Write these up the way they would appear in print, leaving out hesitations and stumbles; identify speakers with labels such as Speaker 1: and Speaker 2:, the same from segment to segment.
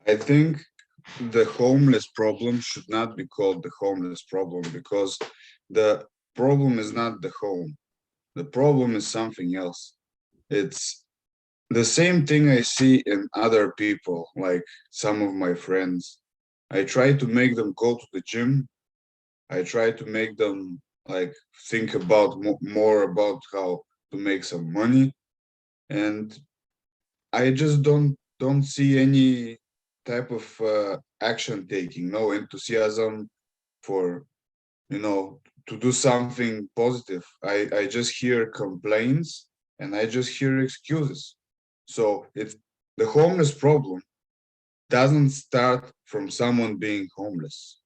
Speaker 1: I think the homeless problem should not be called the homeless problem because the problem is not the home. The problem is something else. It's the same thing I see in other people, like some of my friends. I try to make them go to the gym. I try to make them like think about more about how to make some money, and I just don't see any type of action taking, no enthusiasm for to do something positive. I just hear complaints and I just hear excuses. So it's the homeless problem doesn't start from someone being homeless.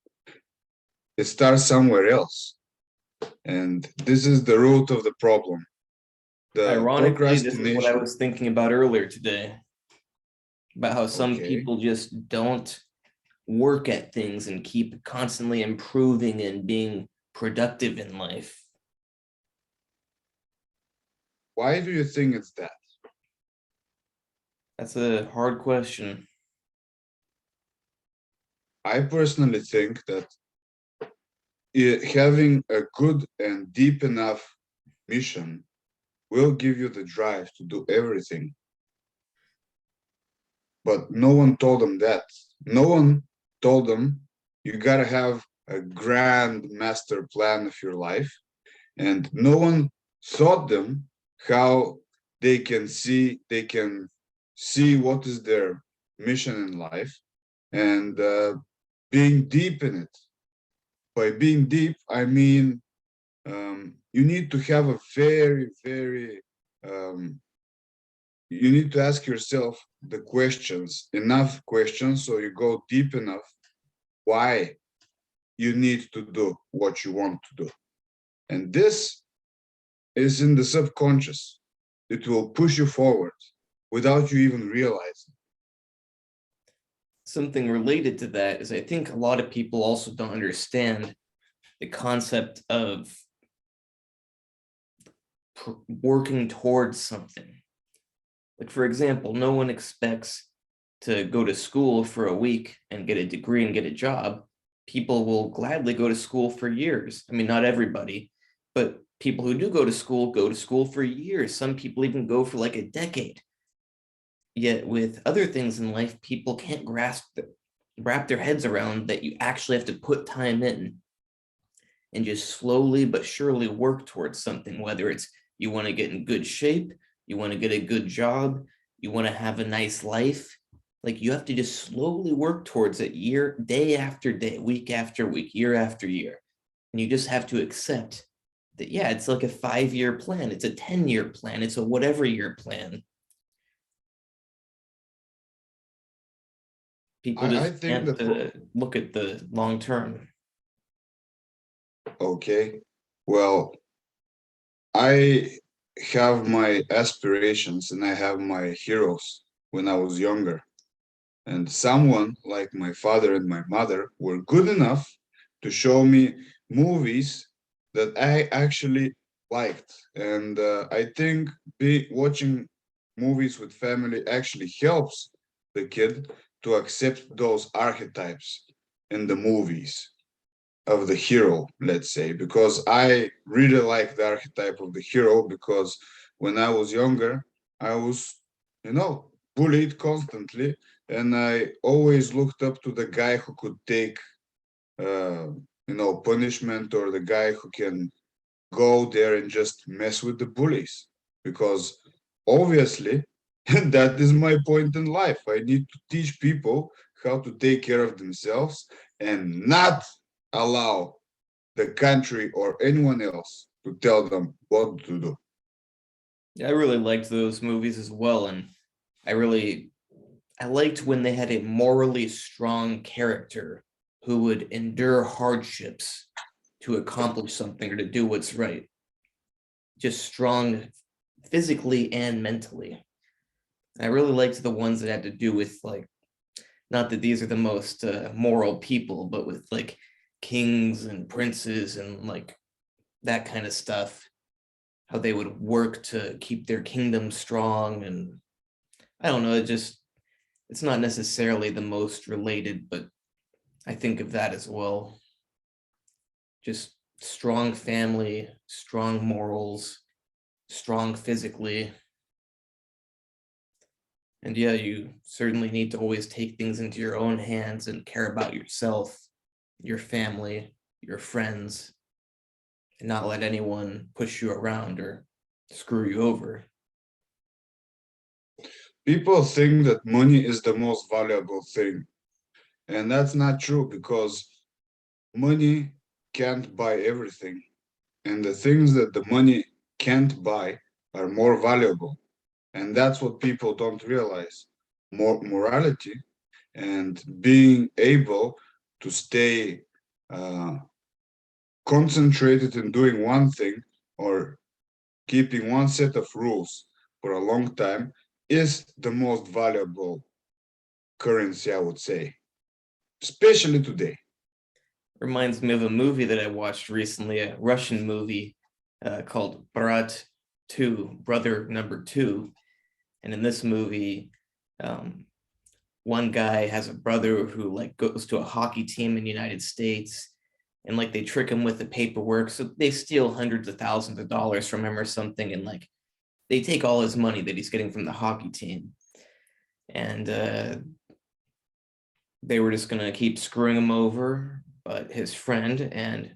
Speaker 1: It starts somewhere else. And this is the root of the problem. The
Speaker 2: Ironically, this is what I
Speaker 1: procrastination.
Speaker 2: was thinking about earlier today, about how some
Speaker 1: Okay.
Speaker 2: people just don't work at things and keep constantly improving and being productive in life.
Speaker 1: Why do you think it's that?
Speaker 2: That's a hard question.
Speaker 1: I personally think that having a good and deep enough mission will give you the drive to do everything. But no one told them that. No one told them you gotta have a grand master plan of your life, and no one taught them how they can see what is their mission in life and being deep in it. By being deep, I mean you need to have a very um, you need to ask yourself the questions, enough questions, so you go deep enough why you need to do what you want to do. And this is in the subconscious. It will push you forward without you even realizing.
Speaker 2: Something related to that is I think a lot of people also don't understand the concept of working towards something. Like, for example, no one expects to go to school for a week and get a degree and get a job. People will gladly go to school for years. I mean, not everybody, but people who do go to school for years. Some people even go for like a decade. Yet with other things in life, people can't wrap their heads around that you actually have to put time in and just slowly but surely work towards something, whether it's you want to get in good shape, you want to get a good job, you want to have a nice life. Like, you have to just slowly work towards it day after day, week after week, year after year. And you just have to accept that, yeah, it's like a 5-year plan, it's a 10-year plan, it's a whatever year plan. People
Speaker 1: I
Speaker 2: just
Speaker 1: think
Speaker 2: can't look at the long term.
Speaker 1: okay, well, I have my aspirations and I have my heroes when I was younger. And someone like my father and my mother were good enough to show me movies that I actually liked. And I think watching movies with family actually helps the kid to accept those archetypes in the movies of the hero, let's say, because I really like the archetype of the hero because when I was younger, I was, bullied constantly, and I always looked up to the guy who could take, punishment, or the guy who can go there and just mess with the bullies, because obviously that is my point in life. I need to teach people how to take care of themselves and not allow the country or anyone else to tell them what to do.
Speaker 2: Yeah, I really liked those movies as well. And I really I liked when they had a morally strong character who would endure hardships to accomplish something or to do what's right. Just strong physically and mentally. I really liked the ones that had to do with, like, not that these are the most moral people, but with like kings and princes and like that kind of stuff. How they would work to keep their kingdom strong, and I don't know, it just It's not necessarily the most related, but I think of that as well. Just strong family, strong morals, strong physically. And yeah, you certainly need to always take things into your own hands and care about yourself, your family, your friends, and not let anyone push you around or screw you over.
Speaker 1: People think that money is the most valuable thing, and that's not true because money can't buy everything, and the things that the money can't buy are more valuable. And that's what people don't realize. More morality and being able to stay uh, concentrated in doing one thing or keeping one set of rules for a long time is the most valuable currency, I would say, especially today.
Speaker 2: Reminds me of a movie that I watched recently, a Russian movie called Brat 2, Brother Number 2. And in this movie, um, one guy has a brother who like goes to a hockey team in the United States, and like they trick him with the paperwork. So they steal hundreds of thousands of dollars from him or something, and like they take all his money that he's getting from the hockey team. And they were just gonna keep screwing him over. But his friend and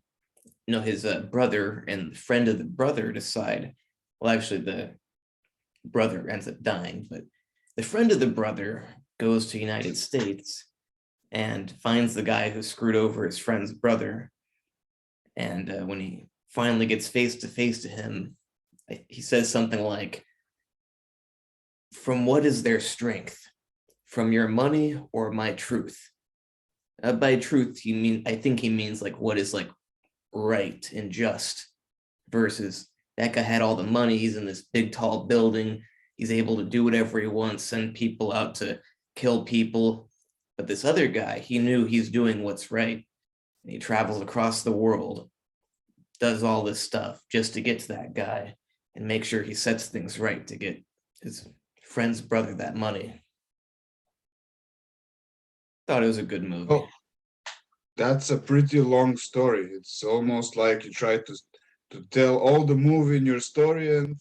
Speaker 2: his brother and the friend of the brother decide. Well, actually, the brother ends up dying, but the friend of the brother goes to United States and finds the guy who screwed over his friend's brother. And when he finally gets face to face to him, he says something like, "From what is their strength? From your money or my truth?" By truth, I think he means like what is like right and just, versus that guy had all the money. He's in this big, tall building. He's able to do whatever he wants, send people out to kill people. But this other guy, he knew he's doing what's right. And he travels across the world, does all this stuff just to get to that guy and make sure he sets things right to get his friend's brother that money. Thought it was a good movie.
Speaker 1: Oh, that's a pretty long story. It's almost like you try to tell all the movie in your story and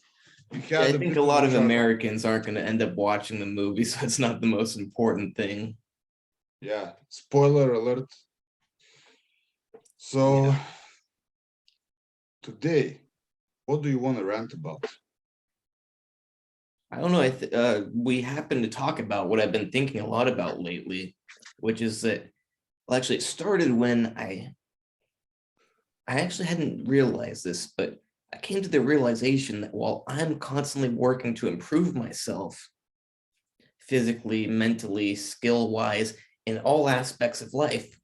Speaker 1: you
Speaker 2: Yeah,
Speaker 1: had
Speaker 2: I
Speaker 1: a
Speaker 2: think
Speaker 1: bit
Speaker 2: a
Speaker 1: of
Speaker 2: lot
Speaker 1: a
Speaker 2: of
Speaker 1: short.
Speaker 2: Americans aren't going to end up watching the movie, so it's not the most important thing.
Speaker 1: Yeah, spoiler alert. So
Speaker 2: Yeah.
Speaker 1: today, what do you want to rant about?
Speaker 2: I don't know. We happen to talk about what I've been thinking a lot about lately, which is that, well, actually, it started when I actually hadn't realized this, but I came to the realization that while I'm constantly working to improve myself physically, mentally, skill wise, in all aspects of life,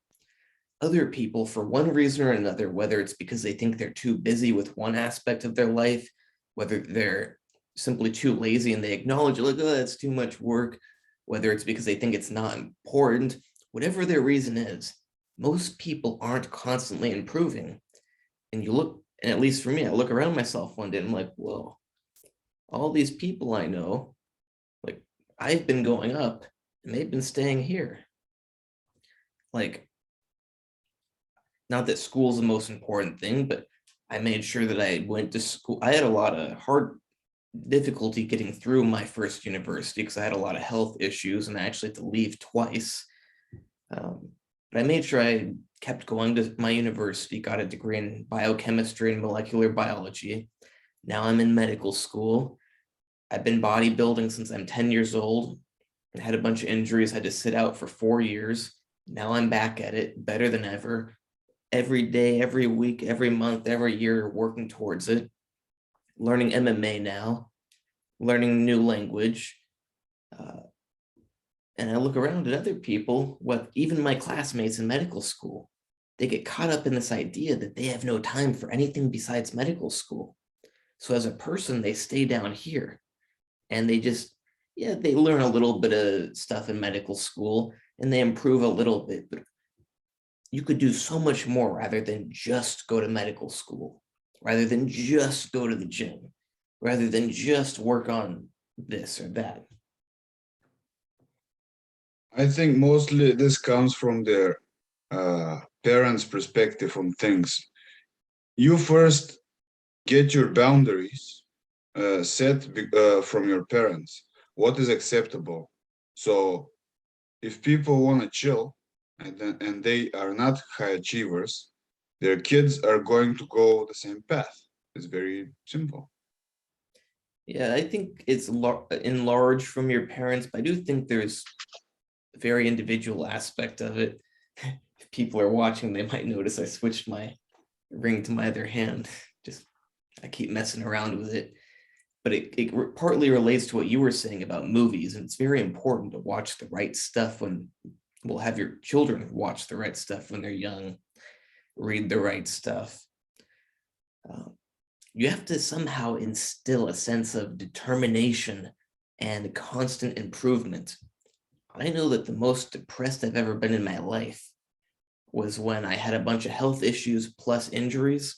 Speaker 2: other people, for one reason or another, whether it's because they think they're too busy with one aspect of their life, whether they're simply too lazy and they acknowledge, like, oh, that's too much work, whether it's because they think it's not important, whatever their reason is, most people aren't constantly improving. And you look, and at least for me, I look around myself one day and I'm like, whoa, all these people I know, like, I've been going up and they've been staying here. Like, not that school's the most important thing, but I made sure that I went to school. I had a lot of hard difficulty getting through my first university because I had a lot of health issues and I actually had to leave twice. But I made sure I kept going to my university, got a degree in biochemistry and molecular biology. Now I'm in medical school. I've been bodybuilding since I'm 10 years old. I had a bunch of injuries, had to sit out for 4 years. Now I'm back at it, better than ever. Every day, every week, every month, every year, working towards it. Learning MMA now, learning new language. Uh, and I look around at other people, what even my classmates in medical school, they get caught up in this idea that they have no time for anything besides medical school. So as a person, they stay down here and they just, yeah, they learn a little bit of stuff in medical school and they improve a little bit, but you could do so much more rather than just go to medical school, rather than just go to the gym, rather than just work on this or that.
Speaker 1: I think mostly this comes from their parents' perspective on things. You first get your boundaries set from your parents. What is acceptable? So if people want to chill and they are not high achievers, their kids are going to go the same path. It's very simple.
Speaker 2: Yeah, I think it's enlarged from your parents, but I do think there's a very individual aspect of it. If people are watching, they might notice I switched my ring to my other hand. Just I keep messing around with it. But it partly relates to what you were saying about movies, and it's very important to watch the right stuff when we'll have your children watch the right stuff when they're young, read the right stuff. Uh, you have to somehow instill a sense of determination and constant improvement. I know that the most depressed I've ever been in my life was when I had a bunch of health issues plus injuries.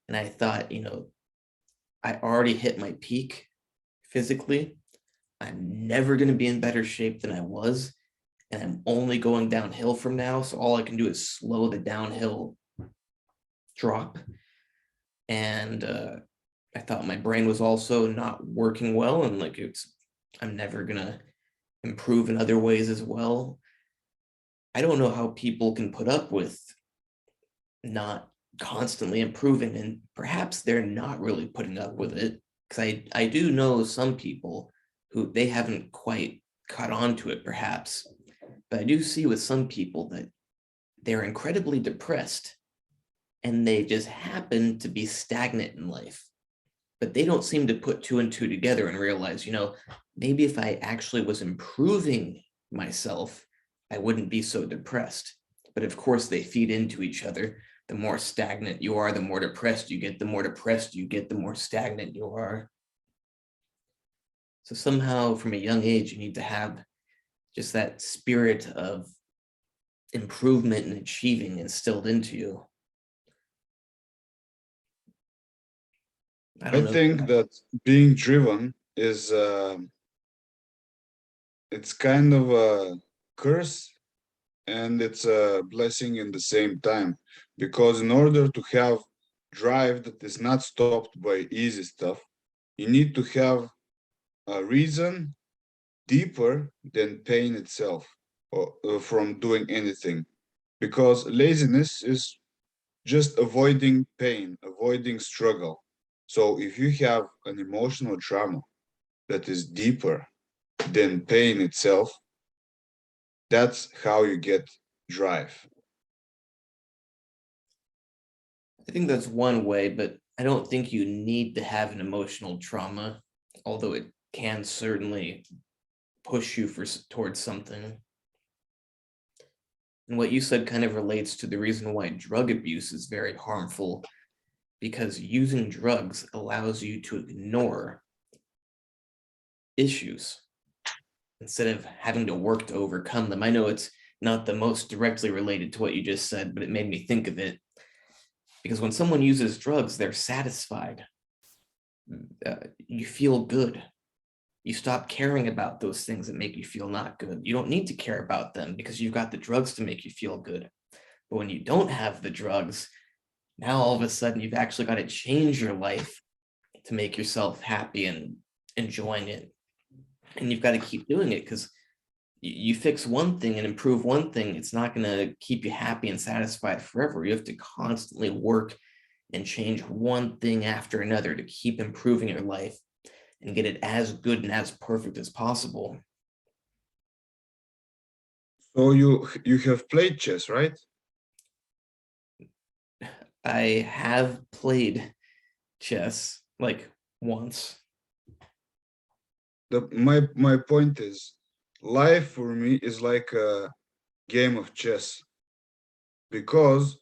Speaker 2: And I thought, I already hit my peak physically. I'm never going to be in better shape than I was. And I'm only going downhill from now. So all I can do is slow the downhill drop. And I thought my brain was also not working well. And like I'm never going to improve in other ways as well. I don't know how people can put up with not constantly improving, and perhaps they're not really putting up with it, because I do know some people who they haven't quite caught on to it perhaps, but I do see with some people that they're incredibly depressed and they just happen to be stagnant in life, but they don't seem to put two and two together and realize, maybe if I actually was improving myself, I wouldn't be so depressed. But of course, they feed into each other. The more stagnant you are, the more depressed you get. The more depressed you get, the more stagnant you are. So somehow from a young age, you need to have just that spirit of improvement and achieving instilled into you. I
Speaker 1: I
Speaker 2: don't know.
Speaker 1: think that being driven is it's kind of a curse and it's a blessing in the same time, because in order to have drive that is not stopped by easy stuff, you need to have a reason deeper than pain itself, or from doing anything, because laziness is just avoiding pain, avoiding struggle. So if you have an emotional trauma that is deeper than pain itself, that's how you get drive.
Speaker 2: I think that's one way, but I don't think you need to have an emotional trauma, although it can certainly push you towards something. And what you said kind of relates to the reason why drug abuse is very harmful, because using drugs allows you to ignore issues instead of having to work to overcome them. I know it's not the most directly related to what you just said, but it made me think of it. Because when someone uses drugs, they're satisfied. You feel good. You stop caring about those things that make you feel not good. You don't need to care about them because you've got the drugs to make you feel good. But when you don't have the drugs, now all of a sudden you've actually got to change your life to make yourself happy and enjoying it. And you've got to keep doing it, because you fix one thing and improve one thing, it's not going to keep you happy and satisfied forever. You have to constantly work and change one thing after another to keep improving your life and get it as good and as perfect as possible.
Speaker 1: So you have played chess, right?
Speaker 2: I have played chess like once.
Speaker 1: My point is, life for me is like a game of chess, because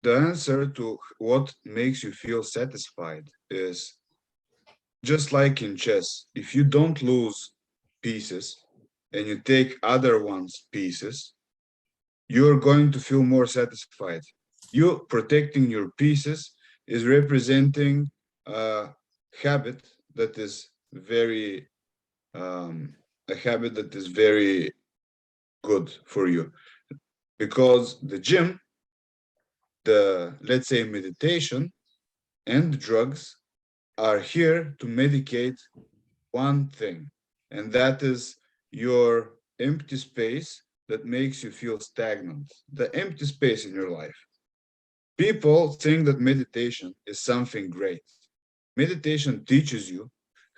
Speaker 1: the answer to what makes you feel satisfied is just like in chess. If you don't lose pieces and you take other one's pieces, you're going to feel more satisfied. You protecting your pieces is representing a habit that is very a habit that is very good for you, because the gym, the, let's say, meditation and drugs are here to medicate one thing, and that is your empty space that makes you feel stagnant, the empty space in your life. People think that meditation is something great. Meditation teaches you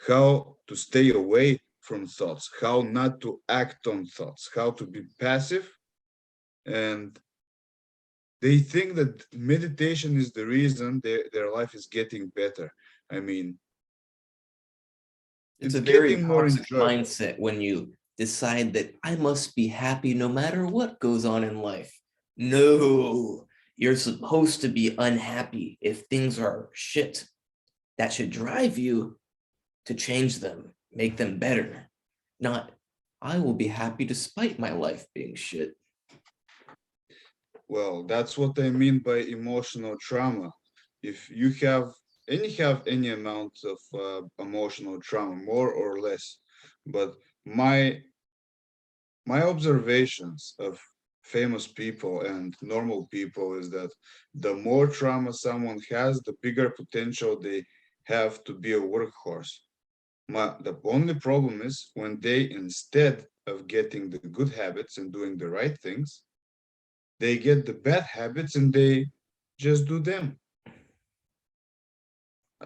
Speaker 1: how to stay away from thoughts, how not to act on thoughts, how to be passive. And they think that meditation is the reason their life is getting better. I mean,
Speaker 2: It's
Speaker 1: it's
Speaker 2: a very
Speaker 1: getting more
Speaker 2: toxic
Speaker 1: enjoyable.
Speaker 2: mindset when you decide that I must be happy no matter what goes on in life. No, you're supposed to be unhappy if things are shit. That should drive you to change them, make them better. Not, I will be happy despite my life being shit.
Speaker 1: Well, that's what I mean by emotional trauma. If you have any amount of emotional trauma, more or less, but my my observations of famous people and normal people is that the more trauma someone has, the bigger potential they have to be a workhorse. The only problem is when they, instead of getting the good habits and doing the right things, they get the bad habits and they just do them.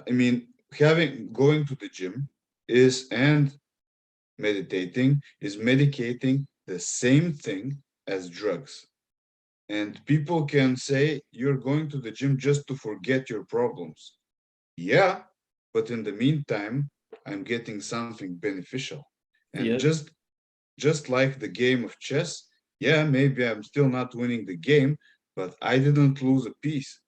Speaker 1: I mean, having going to the gym is and meditating is medicating the same thing as drugs. And people can say you're going to the gym just to forget your problems. Yeah, but in the meantime, I'm getting something beneficial. And
Speaker 2: Yep.
Speaker 1: just like the game of chess, yeah, maybe I'm still not winning the game, but I didn't lose a piece.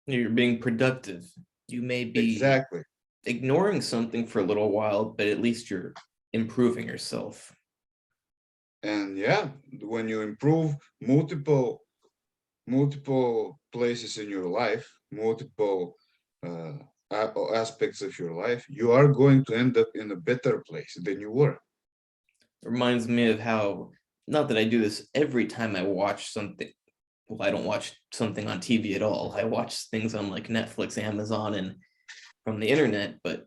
Speaker 2: You're being productive. You may be
Speaker 1: Exactly.
Speaker 2: ignoring something for a little while, but at least you're improving yourself.
Speaker 1: And yeah, when you improve multiple places in your life, multiple uh, aspects of your life, you are going to end up in a better place than you were.
Speaker 2: It reminds me of how, not that I do this every time I watch something. Well, I don't watch something on TV at all. I watch things on like Netflix, Amazon, and from the internet, but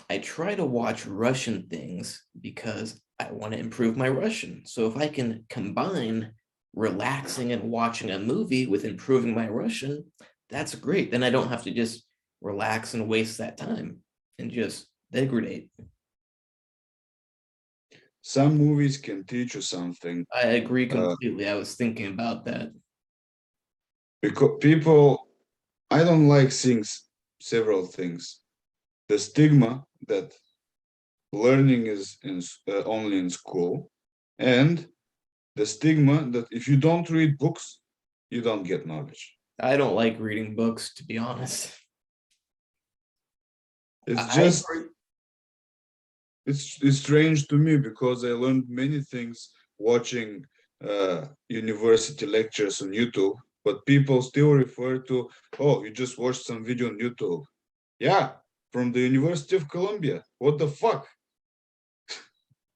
Speaker 2: I try to watch Russian things because I want to improve my Russian. So if I can combine relaxing and watching a movie with improving my Russian, that's great. Then I don't have to just relax and waste that time and just degrade.
Speaker 1: Some movies can teach you something,
Speaker 2: I agree
Speaker 1: uh,
Speaker 2: completely. I was thinking about that.
Speaker 1: because people, I don't like seeing several things. The stigma that learning is only in school, and the stigma that if you don't read books, you don't get knowledge.
Speaker 2: I don't like reading books, to be honest.
Speaker 1: It's
Speaker 2: I
Speaker 1: just
Speaker 2: agree.
Speaker 1: it's strange to me because I learned many things watching university lectures on YouTube, but people still refer to, oh, you just watched some video on YouTube. Yeah, from the University of Columbia. What the fuck?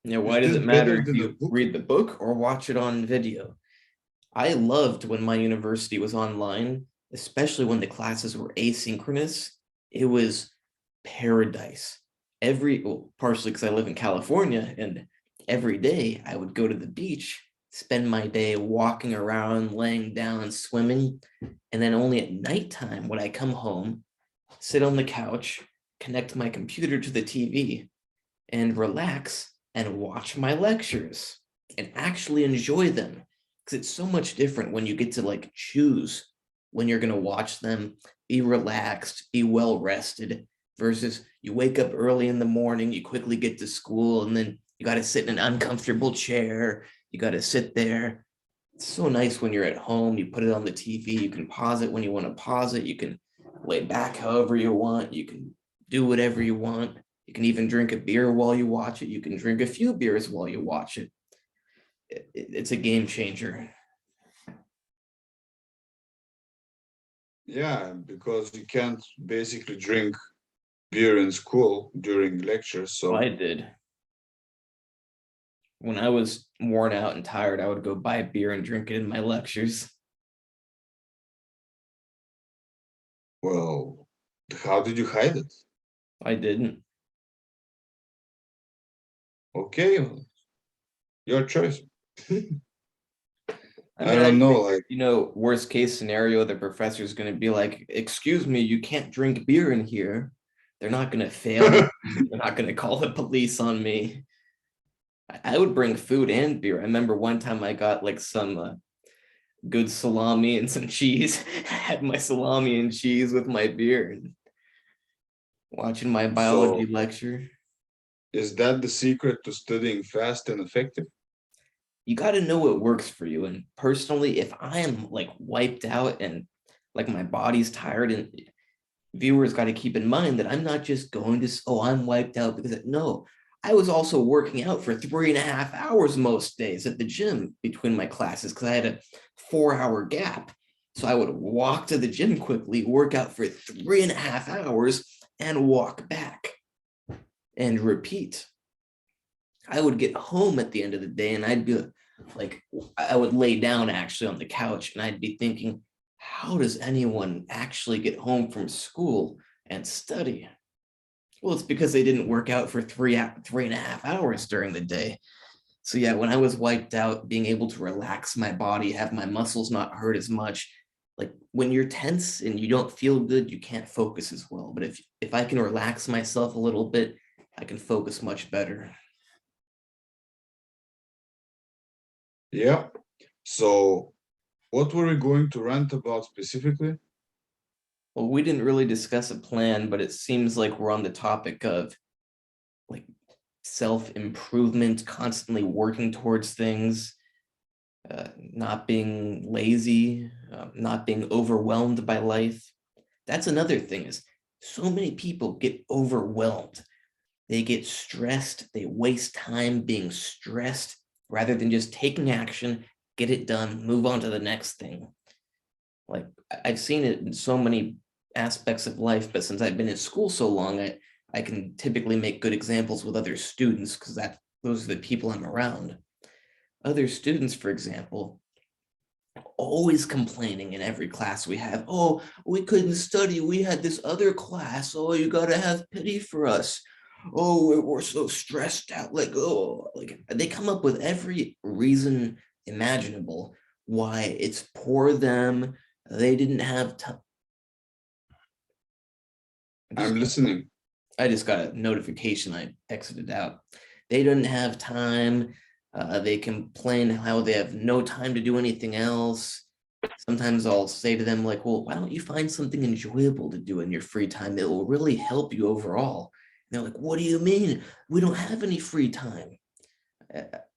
Speaker 2: Yeah, why
Speaker 1: Is
Speaker 2: does
Speaker 1: this
Speaker 2: it matter
Speaker 1: better
Speaker 2: if
Speaker 1: than a
Speaker 2: you
Speaker 1: book?
Speaker 2: read the book or watch it on video? I loved when my university was online, especially when the classes were asynchronous. It was paradise. Well, partially because I live in California, and every day I would go to the beach, spend my day walking around, laying down, swimming, and then only at nighttime would I come home, sit on the couch, connect my computer to the TV, and relax and watch my lectures and actually enjoy them, because it's so much different when you get to like choose when you're going to watch them, be relaxed, be well rested, versus you wake up early in the morning, you quickly get to school, and then you got to sit in an uncomfortable chair, you got to sit there. It's so nice when you're at home, you put it on the TV, you can pause it when you want to pause it, you can lay back however you want, you can do whatever you want. You can even drink a beer while you watch it. You can drink a few beers while you watch it. It's a game changer.
Speaker 1: Yeah, because you can't basically drink beer in school during lectures.
Speaker 2: Well,
Speaker 1: So
Speaker 2: I did. When I was worn out and tired, I would go buy a beer and drink it in my lectures.
Speaker 1: Well, how did you hide it?
Speaker 2: I didn't.
Speaker 1: Okay, your choice.
Speaker 2: I
Speaker 1: I
Speaker 2: mean,
Speaker 1: don't know, like,
Speaker 2: worst case scenario, the professor's going to be like, excuse me, you can't drink beer in here. They're not going to fail me. They're not going to call the police on me. I would bring food and beer. I remember one time I got like some good salami and some cheese. I had my salami and cheese with my beer and watching my biology
Speaker 1: so
Speaker 2: lecture.
Speaker 1: is that the secret to studying fast and effective?
Speaker 2: You got to know what works for you. And personally, if I am like wiped out and like my body's tired, and viewers got to keep in mind that I'm not just going to, oh, I'm wiped out because no, I was also working out for 3.5 hours most days at the gym between my classes because I had a 4 hour gap. So I would walk to the gym quickly, work out for 3.5 hours, and walk back and repeat. I would get home at the end of the day and I'd be like, I would lay down actually on the couch and I'd be thinking, how does anyone actually get home from school and study? Well, it's because they didn't work out for 3.5 hours during the day. So yeah, when I was wiped out, being able to relax my body, have my muscles not hurt as much. Like when you're tense and you don't feel good, you can't focus as well. But if I can relax myself a little bit, I can focus much better.
Speaker 1: Yeah. So what were we going to rant about specifically?
Speaker 2: Well, we didn't really discuss a plan, but it seems like we're on the topic of like self-improvement, constantly working towards things, not being lazy, not being overwhelmed by life. That's another thing is so many people get overwhelmed. They get stressed. They waste time being stressed rather than just taking action, get it done, move on to the next thing. Like I've seen it in so many aspects of life, but since I've been in school so long, I can typically make good examples with other students because those are the people I'm around. Other students, for example, always complaining in every class we have. Oh, we couldn't study. We had this other class. Oh, you got to have pity for us. Oh, we're so stressed out. Like, oh, like they come up with every reason imaginable why it's poor them. They didn't have time.
Speaker 1: I'm listening.
Speaker 2: I just got a notification. I exited out. They didn't have time. They complain how they have no time to do anything else. Sometimes I'll say to them, like, well, why don't you find something enjoyable to do in your free time? It will really help you overall. And they're like, what do you mean? We don't have any free time.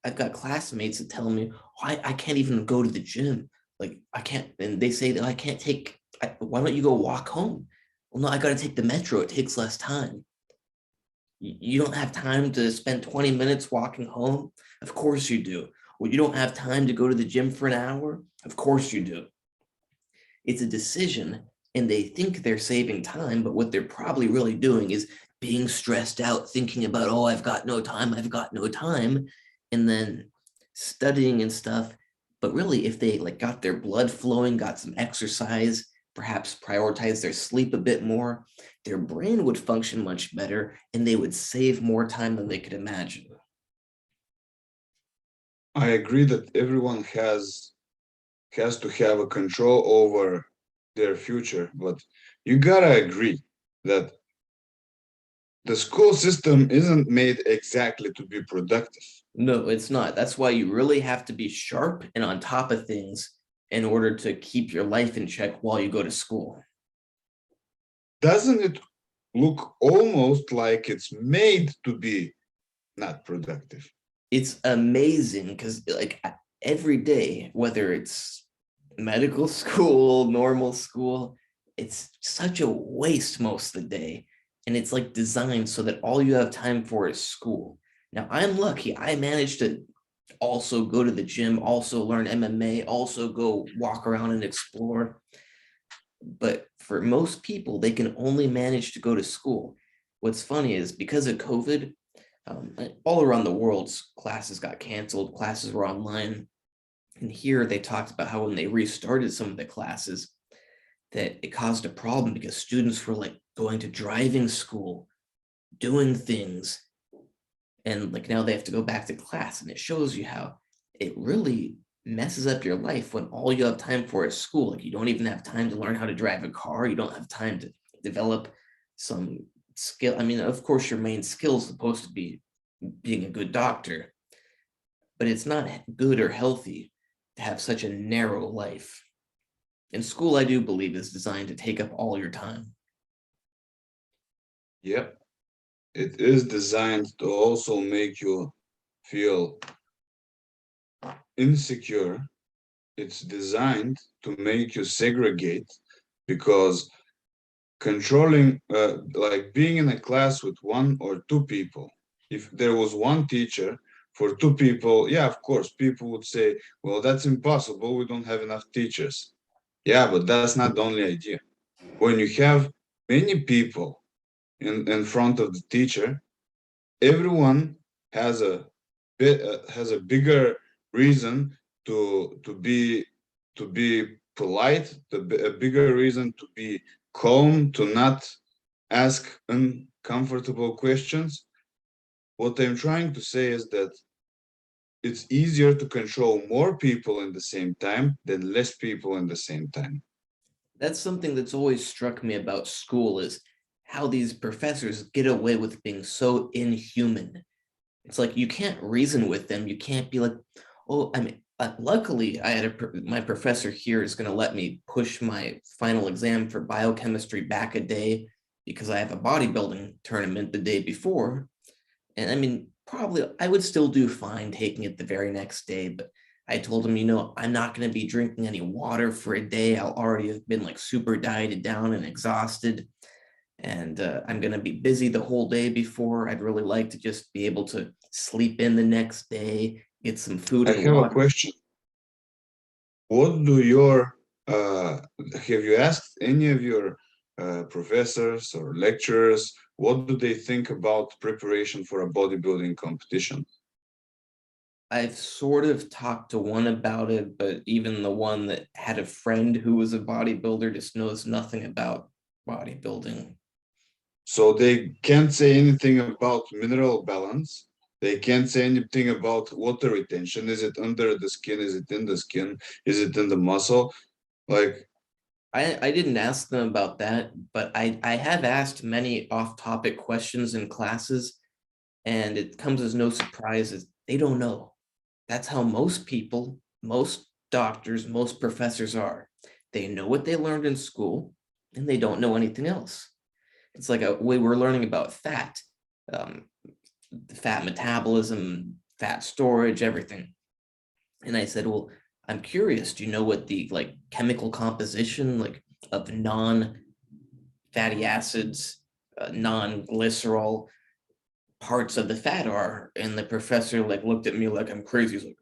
Speaker 2: I've got classmates that tell me, oh, I can't even go to the gym. Like, I can't. And they say that I can't take, why don't you go walk home? Well, no, I got to take the metro. It takes less time. You don't have time to spend 20 minutes walking home? Of course you do. Well, you don't have time to go to the gym for an hour? Of course you do. It's a decision and they think they're saving time, but what they're probably really doing is being stressed out, thinking about, oh, I've got no time, I've got no time, and then studying and stuff. But really, if they like got their blood flowing, got some exercise, perhaps prioritize their sleep a bit more, their brain would function much better and they would save more time than they could imagine.
Speaker 1: I agree that everyone has to have a control over their future, but you gotta agree that the school system isn't made exactly to be productive.
Speaker 2: No, it's not. That's why you really have to be sharp and on top of things in order to keep your life in check while you go to school.
Speaker 1: Doesn't it look almost like it's made to be not productive?
Speaker 2: It's amazing because like every day, whether it's medical school, normal school, it's such a waste most of the day. And it's like designed so that all you have time for is school. Now, I'm lucky. I managed to also go to the gym, also learn MMA, also go walk around and explore. But for most people, they can only manage to go to school. What's funny is because of COVID, All around the world, classes got canceled, classes were online. And here they talked about how when they restarted some of the classes, that it caused a problem because students were like going to driving school, doing things, and like now they have to go back to class. And it shows you how it really messes up your life when all you have time for is school. Like you don't even have time to learn how to drive a car. You don't have time to develop some skill. I mean, of course, your main skill is supposed to be being a good doctor, but it's not good or healthy to have such a narrow life. And school, I do believe, is designed to take up all your time.
Speaker 1: Yep. It is designed to also make you feel insecure. It's designed to make you segregate because controlling, like being in a class with one or two people, if there was one teacher for two people, yeah, of course, people would say, well, that's impossible. We don't have enough teachers. Yeah, but that's not the only idea. When you have many people in front of the teacher, everyone has a bit has a bigger reason to be polite, a bigger reason to be calm, to not ask uncomfortable questions. What I'm trying to say is that it's easier to control more people in the same time than less people in the same time.
Speaker 2: That's something that's always struck me about school is how these professors get away with being so inhuman. It's like you can't reason with them. You can't be like, oh, I mean, luckily, I had my professor here is going to let me push my final exam for biochemistry back a day because I have a bodybuilding tournament the day before. And I mean, probably I would still do fine taking it the very next day, but I told him, I'm not going to be drinking any water for a day. I'll already have been like super dieted down and exhausted. And I'm going to be busy the whole day before. I'd really like to just be able to sleep in the next day, get some food
Speaker 1: I
Speaker 2: and
Speaker 1: have a
Speaker 2: water.
Speaker 1: question. What do your have you asked any of your professors or lecturers what do they think about preparation for a bodybuilding competition?
Speaker 2: I've sort of talked to one about it, but even the one that had a friend who was a bodybuilder just knows nothing about bodybuilding.
Speaker 1: So they can't say anything about mineral balance. They can't say anything about water retention. Is it under the skin? Is it in the skin? Is it in the muscle? Like,
Speaker 2: I didn't ask them about that, but I have asked many off-topic questions in classes, and it comes as no surprise that they don't know. That's how most people, most doctors, most professors are. They know what they learned in school, and they don't know anything else. It's like a way we're learning about fat, um, fat metabolism, fat storage, everything. And I said, well, I'm curious, do you know what the like chemical composition like of non-fatty acids, non-glycerol parts of the fat are? And the professor like looked at me like I'm crazy. He's like,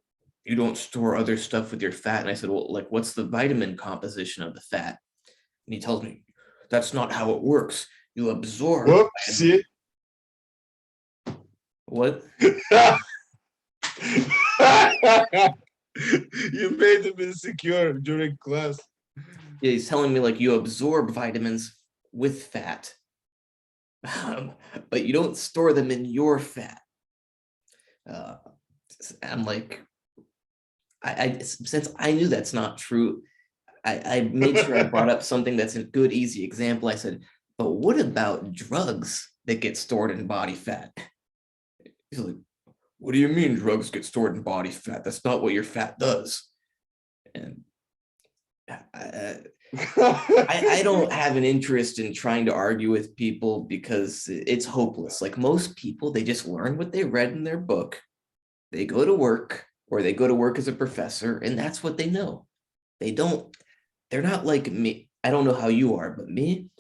Speaker 2: you don't store other stuff with your fat. And I said, well, like what's the vitamin composition of the fat? And he tells me, that's not how it works. You absorb vitamin.
Speaker 1: whoopsie.
Speaker 2: What?
Speaker 1: You made him insecure during class.
Speaker 2: Yeah, he's telling me like you absorb vitamins with fat, but you don't store them in your fat. Uh, I'm like, since I knew that's not true, I made sure I brought up something that's a good, easy example. I said, but what about drugs that get stored in body fat? He's like, what do you mean drugs get stored in body fat? That's not what your fat does. And I don't have an interest in trying to argue with people because it's hopeless. Like most people, they just learn what they read in their book. They go to work or they go to work as a professor, and that's what they know. They don't, they're not like me. I don't know how you are, but me,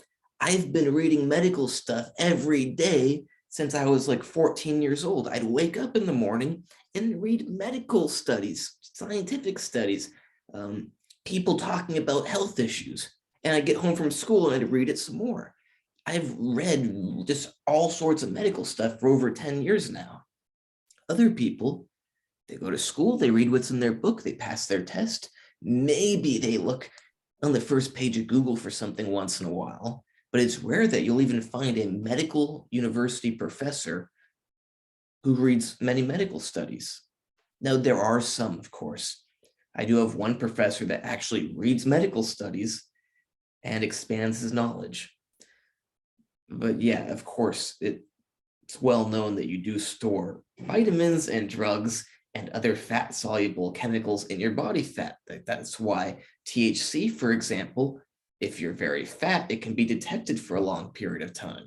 Speaker 2: I've been reading medical stuff every day since I was like 14 years old. I'd wake up in the morning and read medical studies, scientific studies, people talking about health issues. And I'd get home from school and I'd read it some more. I've read just all sorts of medical stuff for over 10 years now. Other people, they go to school, they read what's in their book, they pass their test. Maybe they look on the first page of Google for something once in a while, but it's rare that you'll even find a medical university professor who reads many medical studies. Now, there are some, of course. I do have one professor that actually reads medical studies and expands his knowledge. But yeah, of course, it's well known that you do store vitamins and drugs and other fat soluble chemicals in your body fat. That's why THC, for example, if you're very fat, it can be detected for a long period of time.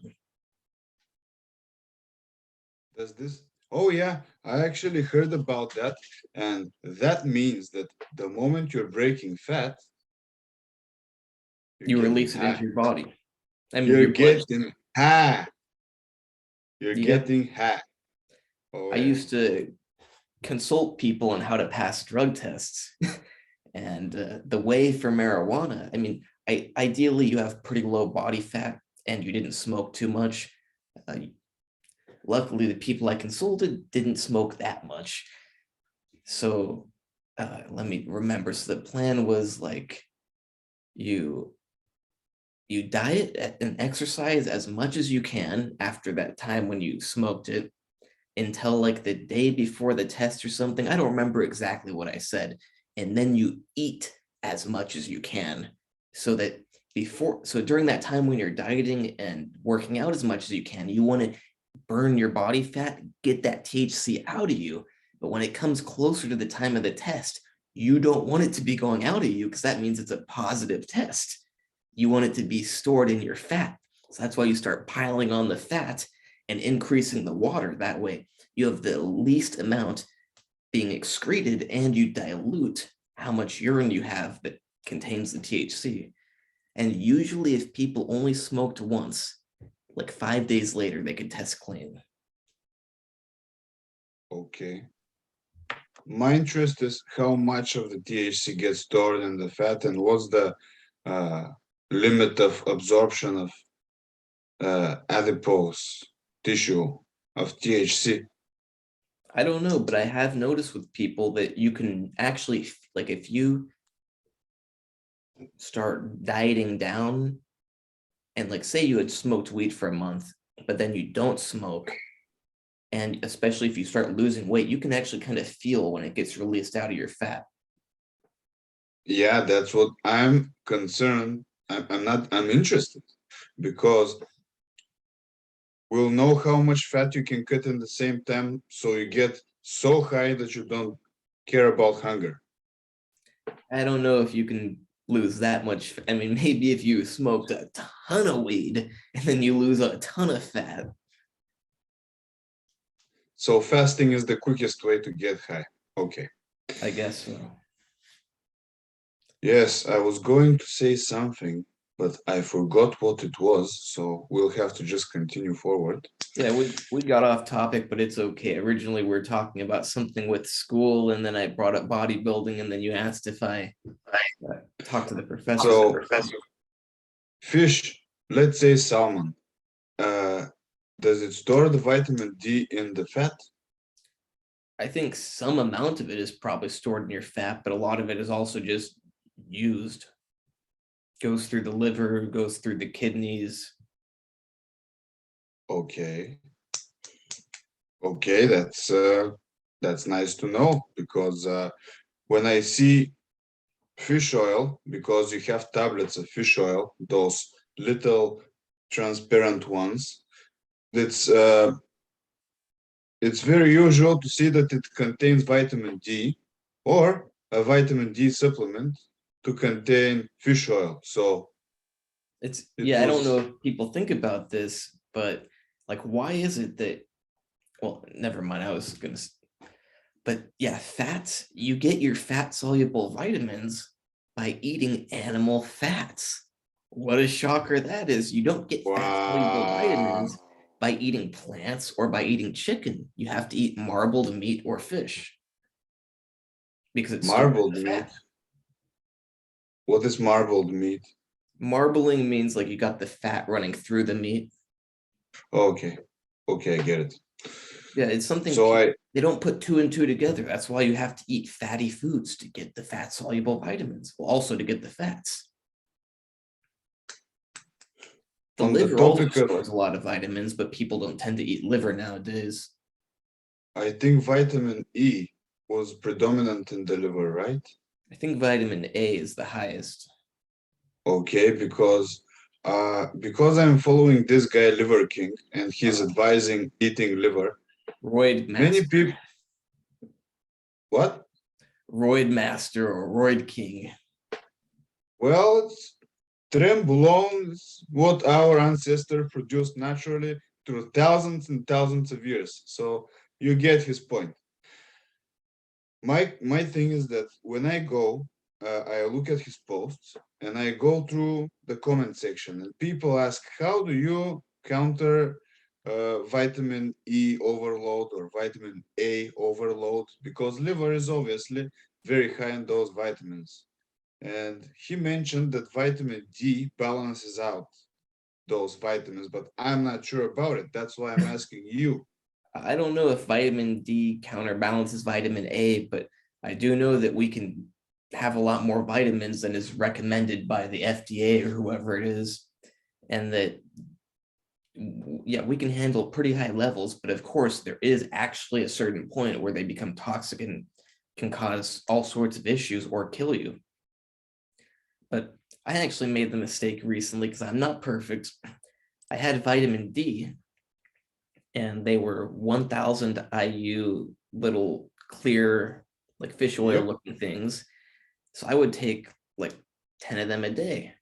Speaker 1: Does this? Oh yeah, I actually heard about that, and that means that the moment you're breaking fat, you're
Speaker 2: You
Speaker 1: getting
Speaker 2: release it into
Speaker 1: high.
Speaker 2: your body. I mean,
Speaker 1: You're
Speaker 2: your blood.
Speaker 1: getting high. You're
Speaker 2: Yeah.
Speaker 1: getting high. Oh
Speaker 2: I
Speaker 1: yeah.
Speaker 2: used to consult people on how to pass drug tests. And the way for marijuana, I mean, ideally you have pretty low body fat and you didn't smoke too much. Uh, Luckily, the people I consulted didn't smoke that much. So let me remember. So the plan was like you diet and exercise as much as you can after that time when you smoked it until like the day before the test or something. I don't remember exactly what I said. And then you eat as much as you can so that so during that time when you're dieting and working out as much as you can, you want to burn your body fat, get that THC out of you. But when it comes closer to the time of the test, you don't want it to be going out of you because that means it's a positive test. You want it to be stored in your fat. So that's why you start piling on the fat and increasing the water. That way, you have the least amount being excreted and you dilute how much urine you have that contains the THC. And usually, if people only smoked once, like 5 days later, they could test clean.
Speaker 1: Okay. My interest is how much of the THC gets stored in the fat and what's the uh, limit of absorption of adipose tissue of THC.
Speaker 2: I don't know, but I have noticed with people that you can actually, like, if you start dieting down and, like, say you had smoked weed for a month, but then you don't smoke, and especially if you start losing weight, you can actually kind of feel when it gets released out of your fat.
Speaker 1: Yeah, that's what I'm concerned. I'm interested because we'll know how much fat you can cut in the same time so you get so high that you don't care about hunger.
Speaker 2: I don't know if you can lose that much. I mean, maybe if you smoked a ton of weed and then you lose a ton of fat.
Speaker 1: So fasting is the quickest way to get high. Okay.
Speaker 2: I guess so.
Speaker 1: Yes, I was going to say something, but I forgot what it was, so we'll have to just continue forward.
Speaker 2: Yeah, we got off topic, but it's okay. Originally, we were talking about something with school, and then I brought up bodybuilding, and then you asked if I talked to the professor.
Speaker 1: So fish, let's say salmon, uh, does it store the vitamin D in the fat?
Speaker 2: I think some amount of it is probably stored in your fat, but a lot of it is also just used. Goes through the liver, goes through the kidneys.
Speaker 1: Okay. Okay, that's nice to know because when I see fish oil, because you have tablets of fish oil, those little transparent ones, it's very usual to see that it contains vitamin D or a vitamin D supplement to contain fish oil. So it
Speaker 2: I don't know
Speaker 1: was
Speaker 2: if people think about this, but like, why is it that, well, never mind. But yeah, fats, you get your fat soluble vitamins by eating animal fats. What a shocker that is. You don't get fat soluble
Speaker 1: wow,
Speaker 2: vitamins by eating plants or by eating chicken. You have to eat marbled meat or fish because it's stored in
Speaker 1: marbled
Speaker 2: the
Speaker 1: meat.
Speaker 2: fat.
Speaker 1: What is marbled meat?
Speaker 2: Marbling means like you got the fat running through the meat.
Speaker 1: Okay, okay, I get it.
Speaker 2: Yeah, it's something
Speaker 1: So I
Speaker 2: they don't put two and two together. That's why you have to eat fatty foods to get the fat soluble vitamins, well, also to get the fats. The
Speaker 1: on the
Speaker 2: liver also
Speaker 1: topic of,
Speaker 2: stores a lot of vitamins, but people don't tend to eat liver nowadays.
Speaker 1: I think vitamin E was predominant in the liver, right?
Speaker 2: I think vitamin A is the highest.
Speaker 1: Okay, because I'm following this guy Liver King and he's advising eating liver.
Speaker 2: Roid
Speaker 1: Many
Speaker 2: Master,
Speaker 1: people, what?
Speaker 2: Roid Master or Roid King.
Speaker 1: Well, it's Trembulon is what our ancestor produced naturally through thousands and thousands of years. So you get his point. My thing is that when I go, I look at his posts and I go through the comment section, and people ask, "How do you counter vitamin E overload or vitamin A overload?" Because liver is obviously very high in those vitamins. And he mentioned that vitamin D balances out those vitamins, but I'm not sure about it. That's why I'm asking you.
Speaker 2: I don't know if vitamin D counterbalances vitamin A, but I do know that we can have a lot more vitamins than is recommended by the FDA or whoever it is. And that, yeah, we can handle pretty high levels, but of course, there is actually a certain point where they become toxic and can cause all sorts of issues or kill you. But I actually made the mistake recently because I'm not perfect. I had vitamin D and they were 1000 IU little clear, like fish oil
Speaker 1: Yep.
Speaker 2: looking things. So I would take like 10 of them a day.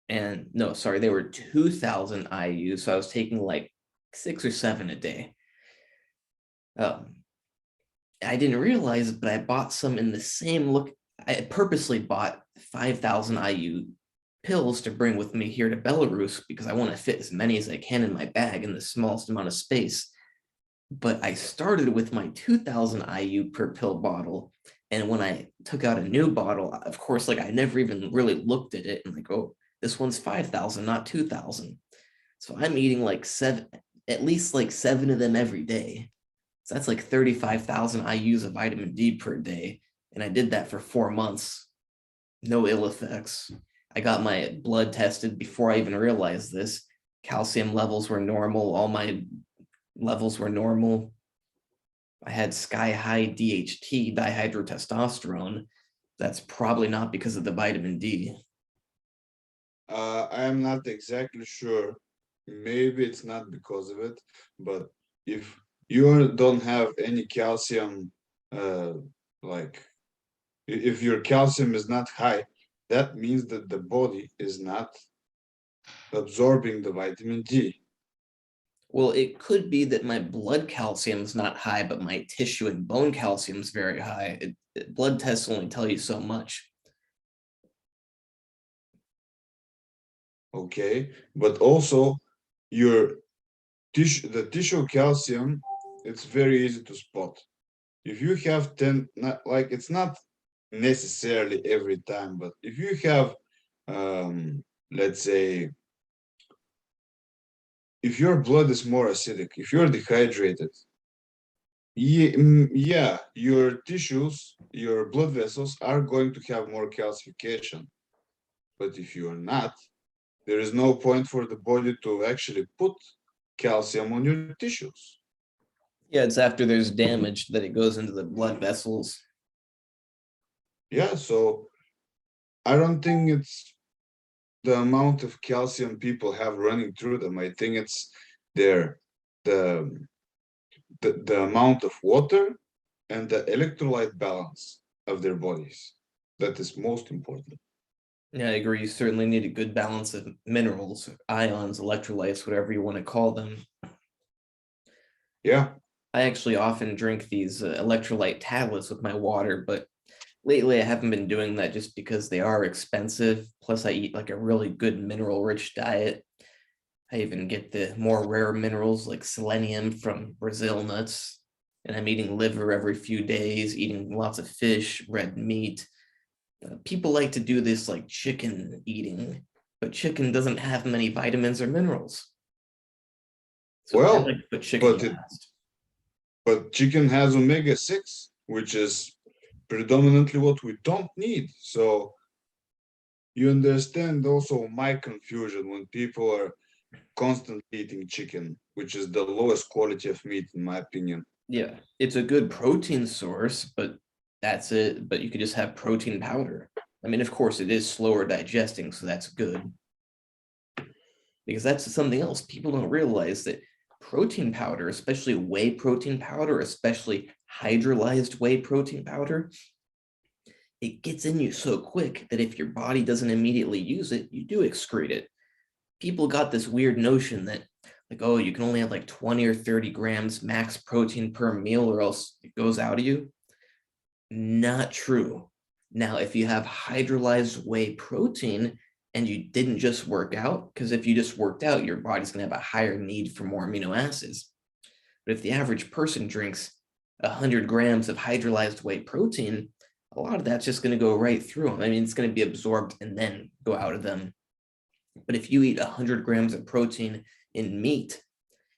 Speaker 2: And no, sorry, they were 2000 IU. So I was taking like 6 or 7 a day. Um, I didn't realize it, but I bought some in the same look. I purposely bought 5000 IU pills to bring with me here to Belarus because I want to fit as many as I can in my bag in the smallest amount of space. But I started with my 2000 IU per pill bottle. And when I took out a new bottle, of course, like I never even really looked at it and like, oh, this one's 5000, not 2000. So I'm eating like seven, at least like 7 of them every day. So that's like 35,000 IUs of vitamin D per day. And I did that for 4 months. No ill effects. I got my blood tested before I even realized this. Calcium levels were normal. All my levels were normal. I had sky high DHT, dihydrotestosterone. That's probably not because of the vitamin D.
Speaker 1: I am not exactly sure. Maybe it's not because of it, but if you don't have any calcium, like if your calcium is not high, that means that the body is not absorbing the vitamin D.
Speaker 2: Well, it could be that my blood calcium is not high, but my tissue and bone calcium is very high. Blood tests only tell you so much.
Speaker 1: Okay, but also your the tissue calcium, it's very easy to spot. If you have 10, not like it's not necessarily every time, but if you have let's say if your blood is more acidic, if you're dehydrated, yeah, your tissues, your blood vessels are going to have more calcification. But if you're not, there is no point for the body to actually put calcium on your tissues.
Speaker 2: Yeah, it's after there's damage that it goes into the blood vessels.
Speaker 1: Yeah, so I don't think it's the amount of calcium people have running through them. I think it's their the the amount of water and the electrolyte balance of their bodies that is most important.
Speaker 2: Yeah, I agree. You certainly need a good balance of minerals, ions, electrolytes, whatever you want to call them.
Speaker 1: Yeah.
Speaker 2: I actually often drink these electrolyte tablets with my water, but lately I haven't been doing that just because they are expensive. Plus, I eat like a really good mineral rich diet. I even get the more rare minerals like selenium from Brazil nuts. And I'm eating liver every few days, eating lots of fish, red meat. People like to do this like chicken eating, but chicken doesn't have many vitamins or minerals. So I like
Speaker 1: Well,
Speaker 2: to put chicken
Speaker 1: but
Speaker 2: last.
Speaker 1: chicken has omega-6, which is predominantly what we don't need. So you understand also my confusion when people are constantly eating chicken, which is the lowest quality of meat, in my opinion.
Speaker 2: Yeah, it's a good protein source, but that's it. But you could just have protein powder. I mean, of course, it is slower digesting, so that's good. Because that's something else. People don't realize that protein powder, especially whey protein powder, especially hydrolyzed whey protein powder, it gets in you so quick that if your body doesn't immediately use it, you do excrete it. People got this weird notion that, like, oh, you can only have like 20 or 30 grams max protein per meal or else it goes out of you. Not true. Now, if you have hydrolyzed whey protein and you didn't just work out, because if you just worked out, your body's going to have a higher need for more amino acids. But if the average person drinks 100 grams of hydrolyzed whey protein, a lot of that's just going to go right through them. I mean, it's going to be absorbed and then go out of them. But if you eat 100 grams of protein in meat,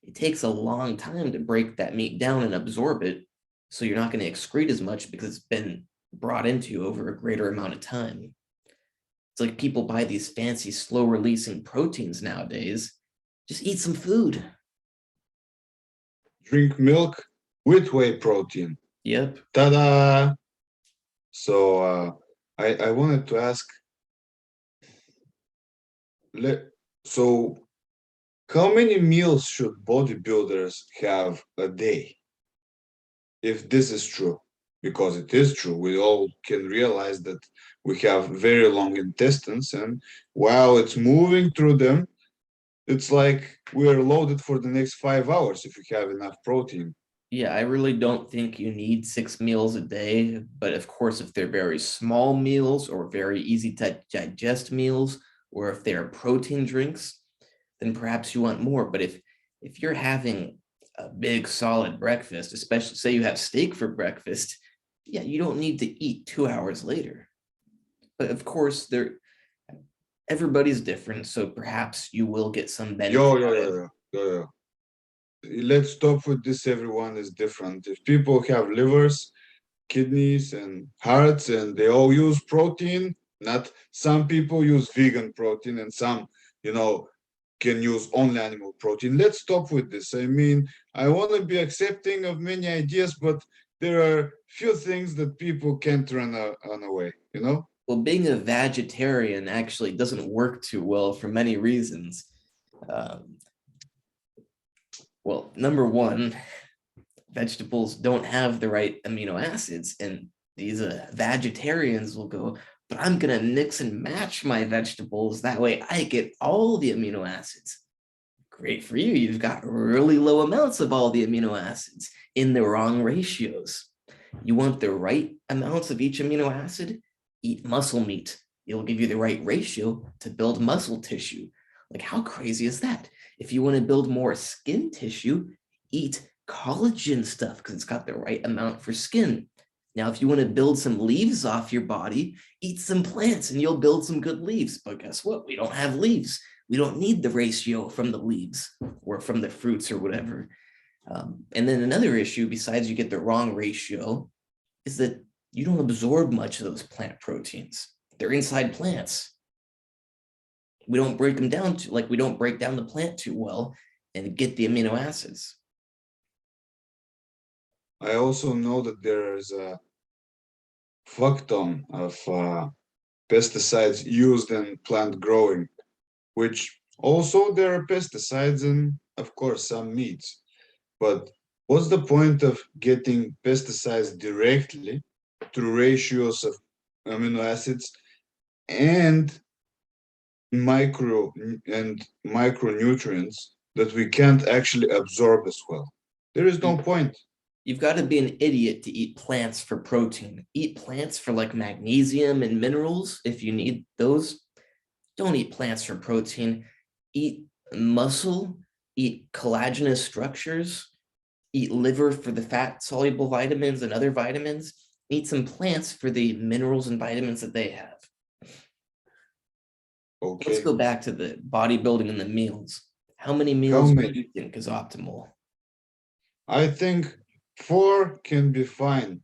Speaker 2: it takes a long time to break that meat down and absorb it. So you're not going to excrete as much because it's been brought into you over a greater amount of time. It's like people buy these fancy, slow releasing proteins nowadays. Just eat some food.
Speaker 1: Drink milk with whey protein.
Speaker 2: Yep.
Speaker 1: Ta-da! So I wanted to ask, so how many meals should bodybuilders have a day? If this is true, because it is true, we all can realize that we have very long intestines, and while it's moving through them, it's like we're loaded for the next 5 hours if you have enough protein.
Speaker 2: Yeah, I really don't think you need 6 meals a day. But of course, if they're very small meals or very easy to digest meals, or if they're protein drinks, then perhaps you want more. But if you're having a big solid breakfast, especially say you have steak for breakfast, yeah, you don't need to eat 2 hours later. But of course, everybody's different, so perhaps you will get some benefit
Speaker 1: Yo, yo,
Speaker 2: out
Speaker 1: yo,
Speaker 2: of.
Speaker 1: yo, yo, yo. Let's stop with this. Everyone is different. If people have livers, kidneys, and hearts, and they all use protein, not some people use vegan protein, and some, you know, can use only animal protein. Let's stop with this. I mean, I want to be accepting of many ideas, but there are few things that people can't run away, you know?
Speaker 2: Well, being a vegetarian actually doesn't work too well for many reasons. Um, well, number one, vegetables don't have the right amino acids, and these vegetarians will go, but I'm gonna mix and match my vegetables that way I get all the amino acids. Great for you. You've got really low amounts of all the amino acids in the wrong ratios. You want the right amounts of each amino acid? Eat muscle meat. It'll give you the right ratio to build muscle tissue. Like, how crazy is that? If you want to build more skin tissue, eat collagen stuff because it's got the right amount for skin. Now, if you want to build some leaves off your body, eat some plants and you'll build some good leaves. But guess what? We don't have leaves. We don't need the ratio from the leaves or from the fruits or whatever. And then another issue, besides you get the wrong ratio, is that you don't absorb much of those plant proteins. They're inside plants. We don't break them down we don't break down the plant too well and get the amino acids.
Speaker 1: I also know that there is a fuck ton of pesticides used in plant growing, which also there are pesticides in, of course, some meats. But what's the point of getting pesticides directly through ratios of amino acids and micronutrients that we can't actually absorb as well? There is no point.
Speaker 2: You've got to be an idiot to eat plants for protein. Eat plants for like magnesium and minerals if you need those. Don't eat plants for protein. Eat muscle, eat collagenous structures, eat liver for the fat soluble vitamins and other vitamins. Eat some plants for the minerals and vitamins that they have. Let's
Speaker 1: Okay.
Speaker 2: go back to the bodybuilding and the meals. How many
Speaker 1: How
Speaker 2: meals do
Speaker 1: many?
Speaker 2: you think is optimal?
Speaker 1: I think 4 can be fine.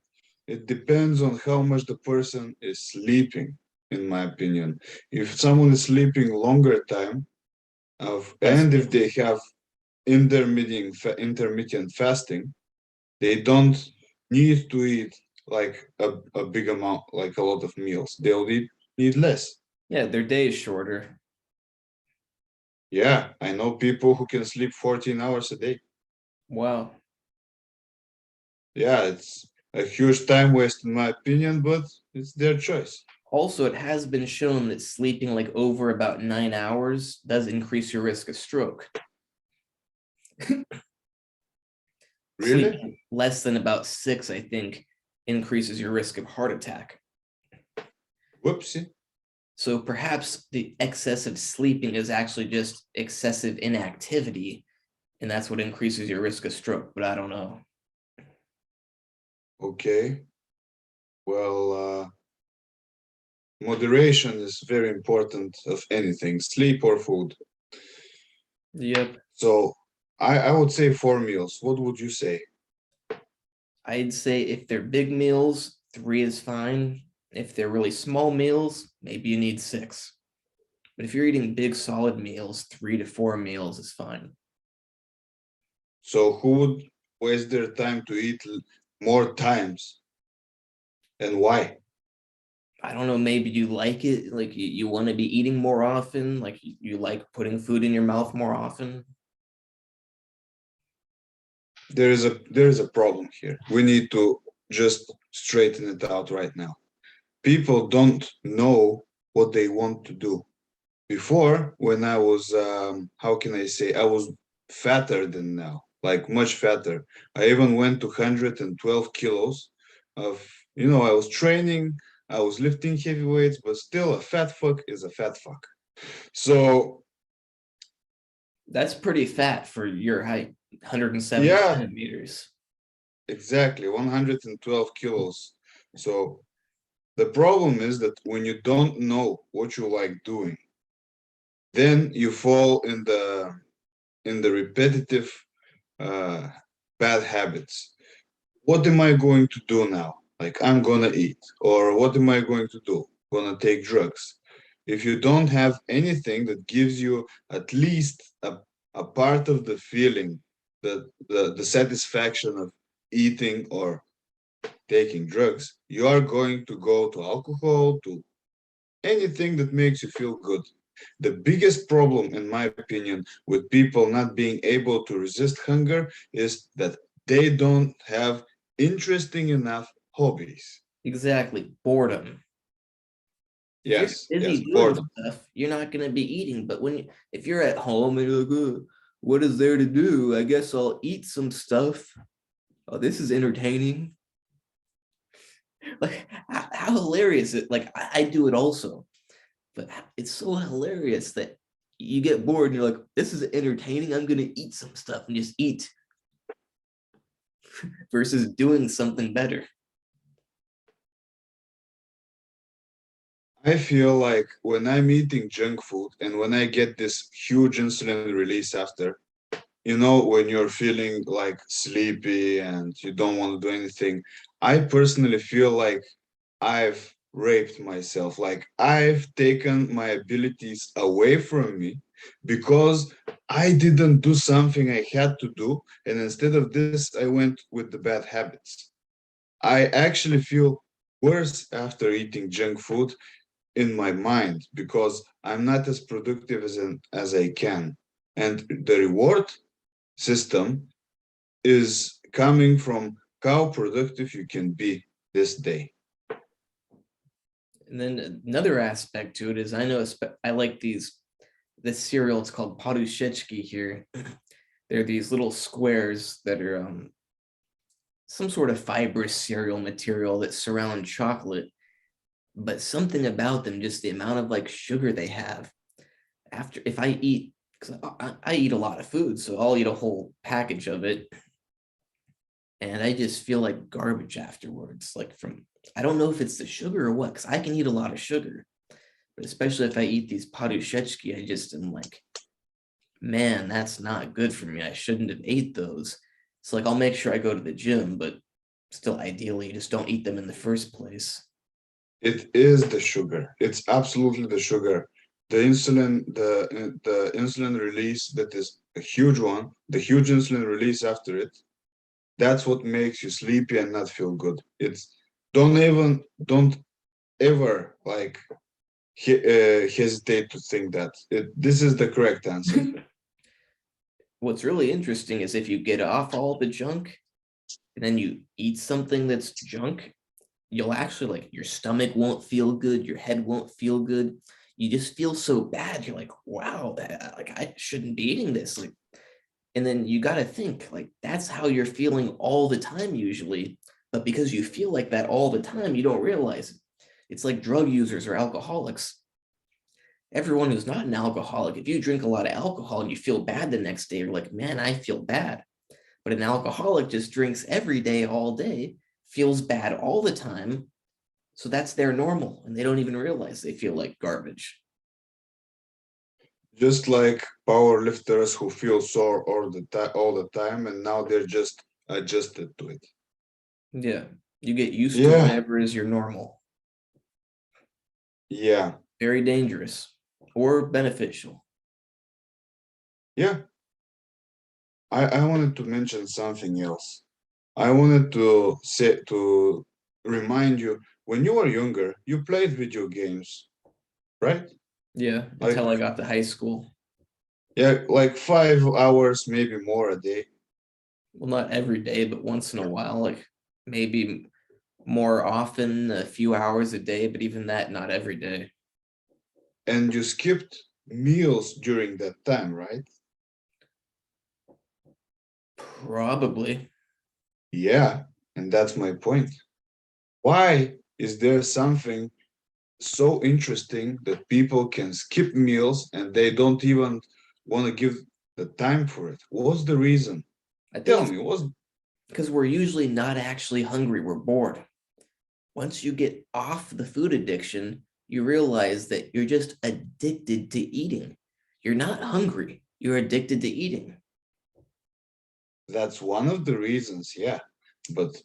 Speaker 1: It depends on how much the person is sleeping, in my opinion. If someone is sleeping longer time
Speaker 2: Less
Speaker 1: and if
Speaker 2: meals.
Speaker 1: they have intermittent fasting, they don't need to eat like a big amount, like a lot of meals. They'll need less.
Speaker 2: Yeah, their day is shorter.
Speaker 1: Yeah, I know people who can sleep 14 hours a day.
Speaker 2: Wow.
Speaker 1: Yeah, it's a huge time waste in my opinion, but it's their choice.
Speaker 2: Also, it has been shown that sleeping like over about 9 hours does increase your risk of stroke.
Speaker 1: Really?
Speaker 2: Sleeping less than about 6, I think, increases your risk of heart attack.
Speaker 1: Whoopsie.
Speaker 2: So perhaps the excessive sleeping is actually just excessive inactivity, and that's what increases your risk of stroke, but I don't know.
Speaker 1: Okay. Well, moderation is very important of anything, sleep or food.
Speaker 2: Yep.
Speaker 1: So I would say 4 meals. What would you say?
Speaker 2: I'd say if they're big meals, 3 is fine. If they're really small meals, maybe you need 6. But if you're eating big solid meals, 3 to 4 meals is fine.
Speaker 1: So who would waste their time to eat more times and why?
Speaker 2: I don't know, maybe you like it, like you want to be eating more often, like you like putting food in your mouth more often.
Speaker 1: There is a problem here. We need to just straighten it out right now. People don't know what they want to do. Before, when I was, how can I say, I was fatter than now, like much fatter. I even went to 112 kilos of, I was training, I was lifting heavy weights, but still a fat fuck is a fat fuck. So,
Speaker 2: That's pretty fat for your height, 170
Speaker 1: yeah,
Speaker 2: centimeters.
Speaker 1: exactly, 112 kilos. So, the problem is that when you don't know what you like doing, then you fall in the repetitive uh, bad habits. What am I going to do now? Like I'm gonna eat, or what am I going to do? Gonna take drugs. If you don't have anything that gives you at least a part of the feeling, the satisfaction of eating or taking drugs, you are going to go to alcohol, to anything that makes you feel good. The biggest problem, in my opinion, with people not being able to resist hunger is that they don't have interesting enough hobbies.
Speaker 2: Exactly, boredom. If you're
Speaker 1: Yes, yes,
Speaker 2: busy doing
Speaker 1: boredom.
Speaker 2: stuff, you're not going to be eating. But if you're at home and you're like, "Oh, what is there to do? I guess I'll eat some stuff. Oh, this is entertaining." Like, how hilarious it! Like, I do it also, but it's so hilarious that you get bored and you're like, "This is entertaining. I'm going to eat some stuff and just eat," versus doing something better.
Speaker 1: I feel like when I'm eating junk food and when I get this huge insulin release after, when you're feeling like sleepy and you don't want to do anything, I personally feel like I've raped myself. Like I've taken my abilities away from me because I didn't do something I had to do. And instead of this, I went with the bad habits. I actually feel worse after eating junk food in my mind because I'm not as productive as I can. And the reward system is coming from how productive you can be this day.
Speaker 2: And then another aspect to it is I know I like this cereal. It's called padushechki here. They're these little squares that are some sort of fibrous cereal material that surround chocolate, but something about them, just the amount of like sugar they have. After if I eat, because I eat a lot of food, so I'll eat a whole package of it. and I just feel like garbage afterwards. I don't know if it's the sugar or what, because I can eat a lot of sugar, but especially if I eat these padushechki, I just am like, man, that's not good for me. I shouldn't have ate those. So I'll make sure I go to the gym, but still ideally just don't eat them in the first place.
Speaker 1: It is the sugar. It's absolutely the sugar. The insulin release, that is a huge one. The huge insulin release after it, that's what makes you sleepy and not feel good. It's don't ever hesitate to think that this is the correct answer.
Speaker 2: What's really interesting is if you get off all the junk and then you eat something that's junk, you'll actually your stomach won't feel good, your head won't feel good. You just feel so bad. You're like, wow, I shouldn't be eating this. And then you got to think that's how you're feeling all the time usually. But because you feel like that all the time, you don't realize it. It's like drug users or alcoholics. Everyone who's not an alcoholic, if you drink a lot of alcohol and you feel bad the next day, you're like, man, I feel bad. But an alcoholic just drinks every day, all day, feels bad all the time. So that's their normal, and they don't even realize they feel like garbage.
Speaker 1: Just like power lifters who feel sore all the time, and now they're just adjusted to it.
Speaker 2: Yeah, you get used to
Speaker 1: Yeah,
Speaker 2: whatever is your normal.
Speaker 1: yeah,
Speaker 2: Very dangerous or beneficial.
Speaker 1: yeah. I wanted to mention something else. I wanted to remind you, when you were younger, you played video games, right?
Speaker 2: Yeah,
Speaker 1: Like,
Speaker 2: until I got to high school.
Speaker 1: yeah, like 5 hours, maybe more a day.
Speaker 2: Well, not every day, but once in a while, maybe more often, a few hours a day, but even that, not every day.
Speaker 1: And you skipped meals during that time, right?
Speaker 2: Probably.
Speaker 1: Yeah, and that's my point. Why is there something so interesting that people can skip meals and they don't even want to give the time for it? What's the reason?
Speaker 2: I think
Speaker 1: Tell
Speaker 2: it's
Speaker 1: me, what's
Speaker 2: because we're usually not actually hungry, we're bored. Once you get off the food addiction, you realize that you're just addicted to eating. You're not hungry, you're addicted to eating.
Speaker 1: that's one of the reasons, yeah. But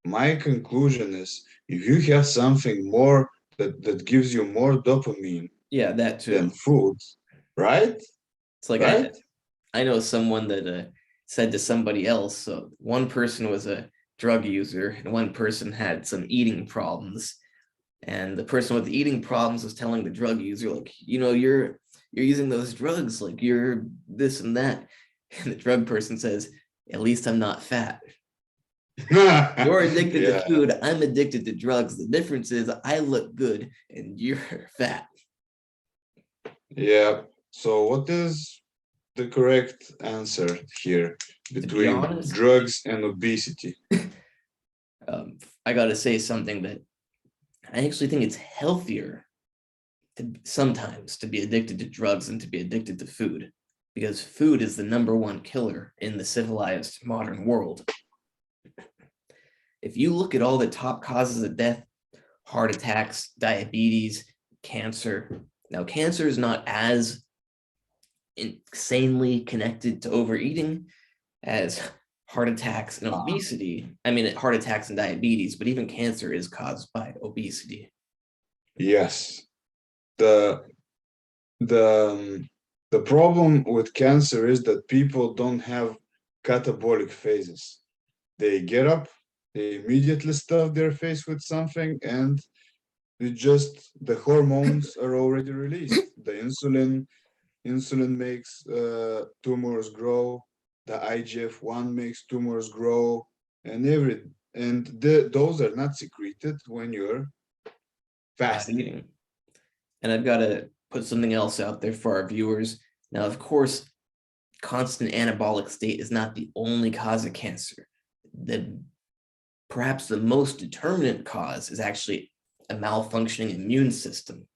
Speaker 1: my conclusion is if you have something more that gives you more dopamine
Speaker 2: Yeah, that
Speaker 1: than
Speaker 2: too.
Speaker 1: food, right?
Speaker 2: It's like
Speaker 1: Right?
Speaker 2: I know someone that said to somebody else. So one person was a drug user, and one person had some eating problems. And the person with the eating problems was telling the drug user, you're using those drugs, you're this and that. And the drug person says, at least I'm not fat. You're addicted to
Speaker 1: Yeah,
Speaker 2: food. I'm addicted to drugs. The difference is I look good and you're fat.
Speaker 1: yeah. So what is the correct answer here
Speaker 2: To be
Speaker 1: between
Speaker 2: honest,
Speaker 1: drugs and obesity?
Speaker 2: I got to say something that I actually think it's healthier sometimes to be addicted to drugs and to be addicted to food, because food is the number one killer in the civilized modern world. If you look at all the top causes of death, heart attacks, diabetes, cancer. Now, cancer is not as insanely connected to overeating as heart attacks and obesity. I mean, heart attacks and diabetes, but even cancer is caused by obesity.
Speaker 1: Yes. The the the problem with cancer is that people don't have catabolic phases. They get up, they immediately stuff their face with something, and the hormones are already released. The insulin makes tumors grow. The IGF-1 makes tumors grow, and those are not secreted when you're
Speaker 2: Not
Speaker 1: fasting.
Speaker 2: eating. And I've got to put something else out there for our viewers. Now, of course, constant anabolic state is not the only cause of cancer. Perhaps the most determinant cause is actually a malfunctioning immune system.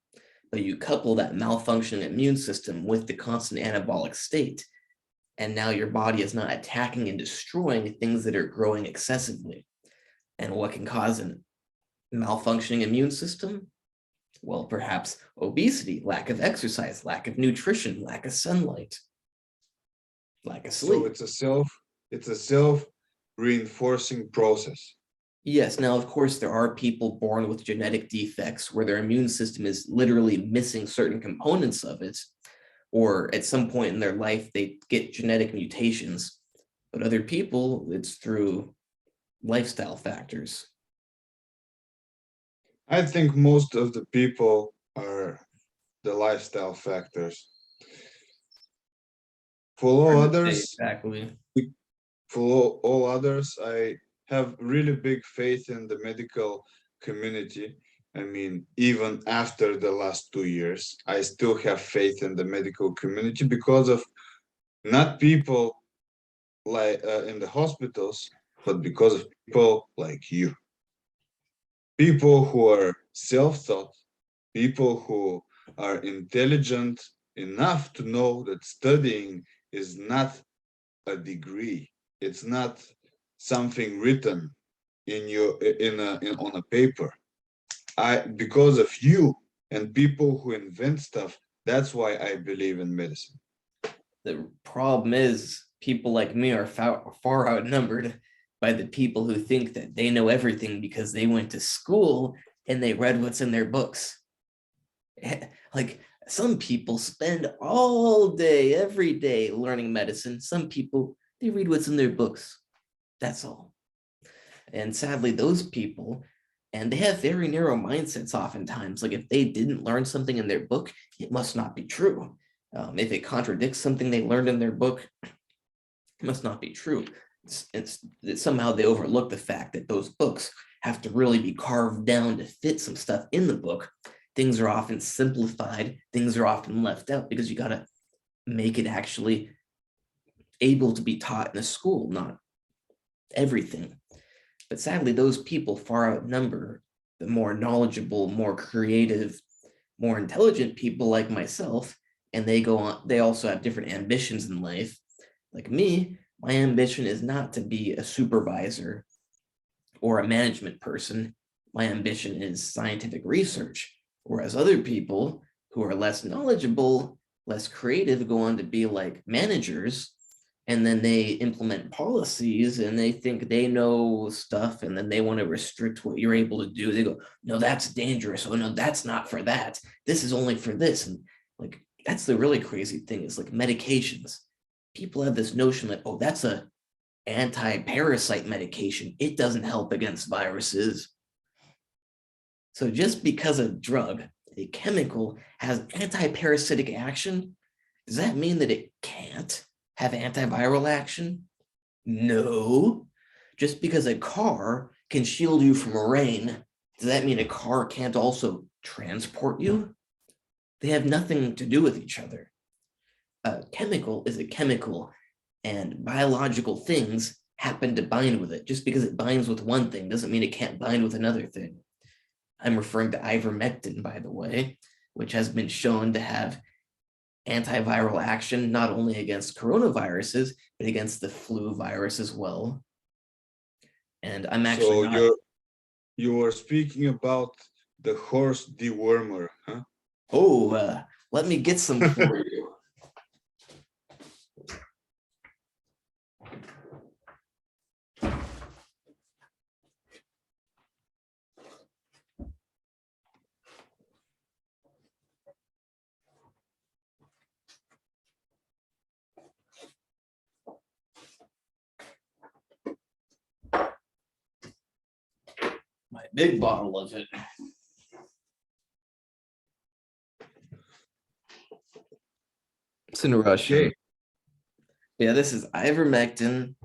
Speaker 2: But you couple that malfunctioning immune system with the constant anabolic state, And now your body is not attacking and destroying things that are growing excessively. And what can cause a malfunctioning immune system? Well, perhaps obesity, lack of exercise, lack of nutrition, lack of sunlight, lack of sleep.
Speaker 1: So it's a self-reinforcing process.
Speaker 2: Yes, now, of course, there are people born with genetic defects where their immune system is literally missing certain components of it, or at some point in their life, they get genetic mutations. But other people, it's through lifestyle factors.
Speaker 1: I think most of the people are the lifestyle factors. For all others,
Speaker 2: Exactly.
Speaker 1: for all others, I have really big faith in the medical community. I mean, even after the last 2 years, I still have faith in the medical community because of not people like in the hospitals, but because of people like you. People who are self-taught, people who are intelligent enough to know that studying is not a degree. It's not something written on a paper. Because of you and people who invent stuff, that's why I believe in medicine.
Speaker 2: The problem is people like me are far outnumbered by the people who think that they know everything because they went to school and they read what's in their books. Like some people spend all day, every day learning medicine. Some people, they read what's in their books. That's all. And sadly, those people, and they have very narrow mindsets oftentimes. Like if they didn't learn something in their book, it must not be true. If it contradicts something they learned in their book, it must not be true. Somehow they overlook the fact that those books have to really be carved down to fit some stuff in the book. Things are often simplified, things are often left out because you got to make it actually able to be taught in a school, not everything. But sadly, those people far outnumber the more knowledgeable, more creative, more intelligent people like myself. And they go on, they also have different ambitions in life. Like me, my ambition is not to be a supervisor or a management person. My ambition is scientific research. Whereas other people who are less knowledgeable, less creative, go on to be like managers, and then they implement policies and they think they know stuff, and then they want to restrict what you're able to do. They go, no, that's dangerous. Oh no, that's not for that. This is only for this. And like, that's the really crazy thing is like medications. People have this notion that, oh, that's a anti-parasite medication. It doesn't help against viruses. So just because a drug, a chemical, has anti-parasitic action, does that mean that it can't have antiviral action? No. Just because a car can shield you from rain, does that mean a car can't also transport you? They have nothing to do with each other. A chemical is a chemical, and biological things happen to bind with it. Just because it binds with one thing doesn't mean it can't bind with another thing. I'm referring to ivermectin, by the way, which has been shown to have antiviral action not only against coronaviruses, but against the flu virus as well. And I'm actually
Speaker 1: So
Speaker 2: not.
Speaker 1: you are speaking about the horse dewormer, huh?
Speaker 2: Oh, let me get some for you. My big bottle of it. It's in Russian.
Speaker 1: Okay.
Speaker 2: Yeah, this is ivermectin.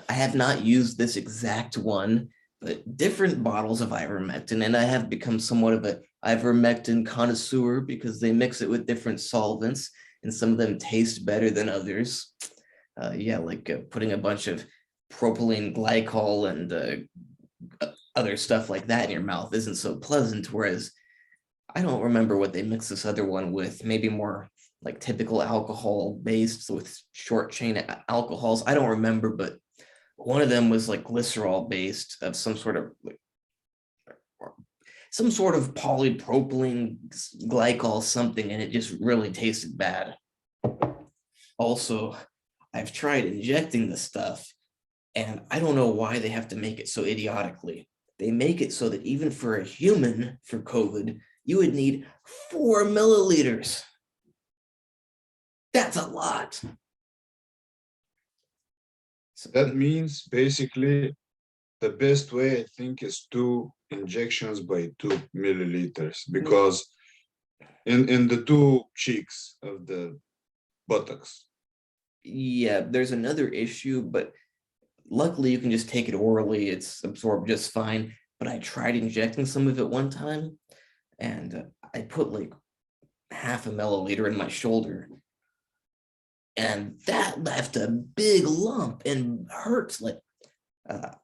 Speaker 2: I have not used this exact one, but different bottles of ivermectin, and I have become somewhat of a ivermectin connoisseur because they mix it with different solvents, and some of them taste better than others. Yeah, like putting a bunch of propylene glycol and other stuff like that in your mouth isn't so pleasant. Whereas I don't remember what they mix this other one with. Maybe more like typical alcohol based with short chain alcohols. I don't remember, but one of them was like glycerol based of some sort of like some sort of polypropylene glycol something, and it just really tasted bad. Also, I've tried injecting the stuff, and I don't know why they have to make it so idiotically. They make it so that even for a human for COVID, you would need 4 milliliters. That's a lot.
Speaker 1: That means basically the best way I think is 2 injections by 2 milliliters, because in the 2 cheeks of the buttocks.
Speaker 2: Yeah, there's another issue, but luckily you can just take it orally. It's absorbed just fine. But I tried injecting some of it one time, and I put like half a milliliter in my shoulder, and that left a big lump and hurts. Like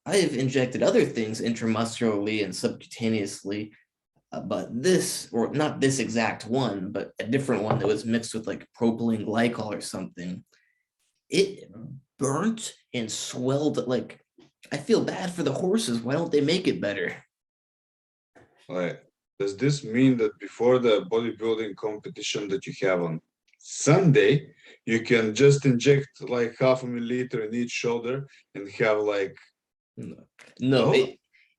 Speaker 2: I've injected other things intramuscularly and subcutaneously, but this, or not this exact one, but a different one that was mixed with like propylene glycol or something, it burnt and swelled. Like, I feel bad for the horses. Why don't they make it better?
Speaker 1: Like, does this mean that before the bodybuilding competition that you have on Sunday, you can just inject like half a milliliter in each shoulder and have like
Speaker 2: No,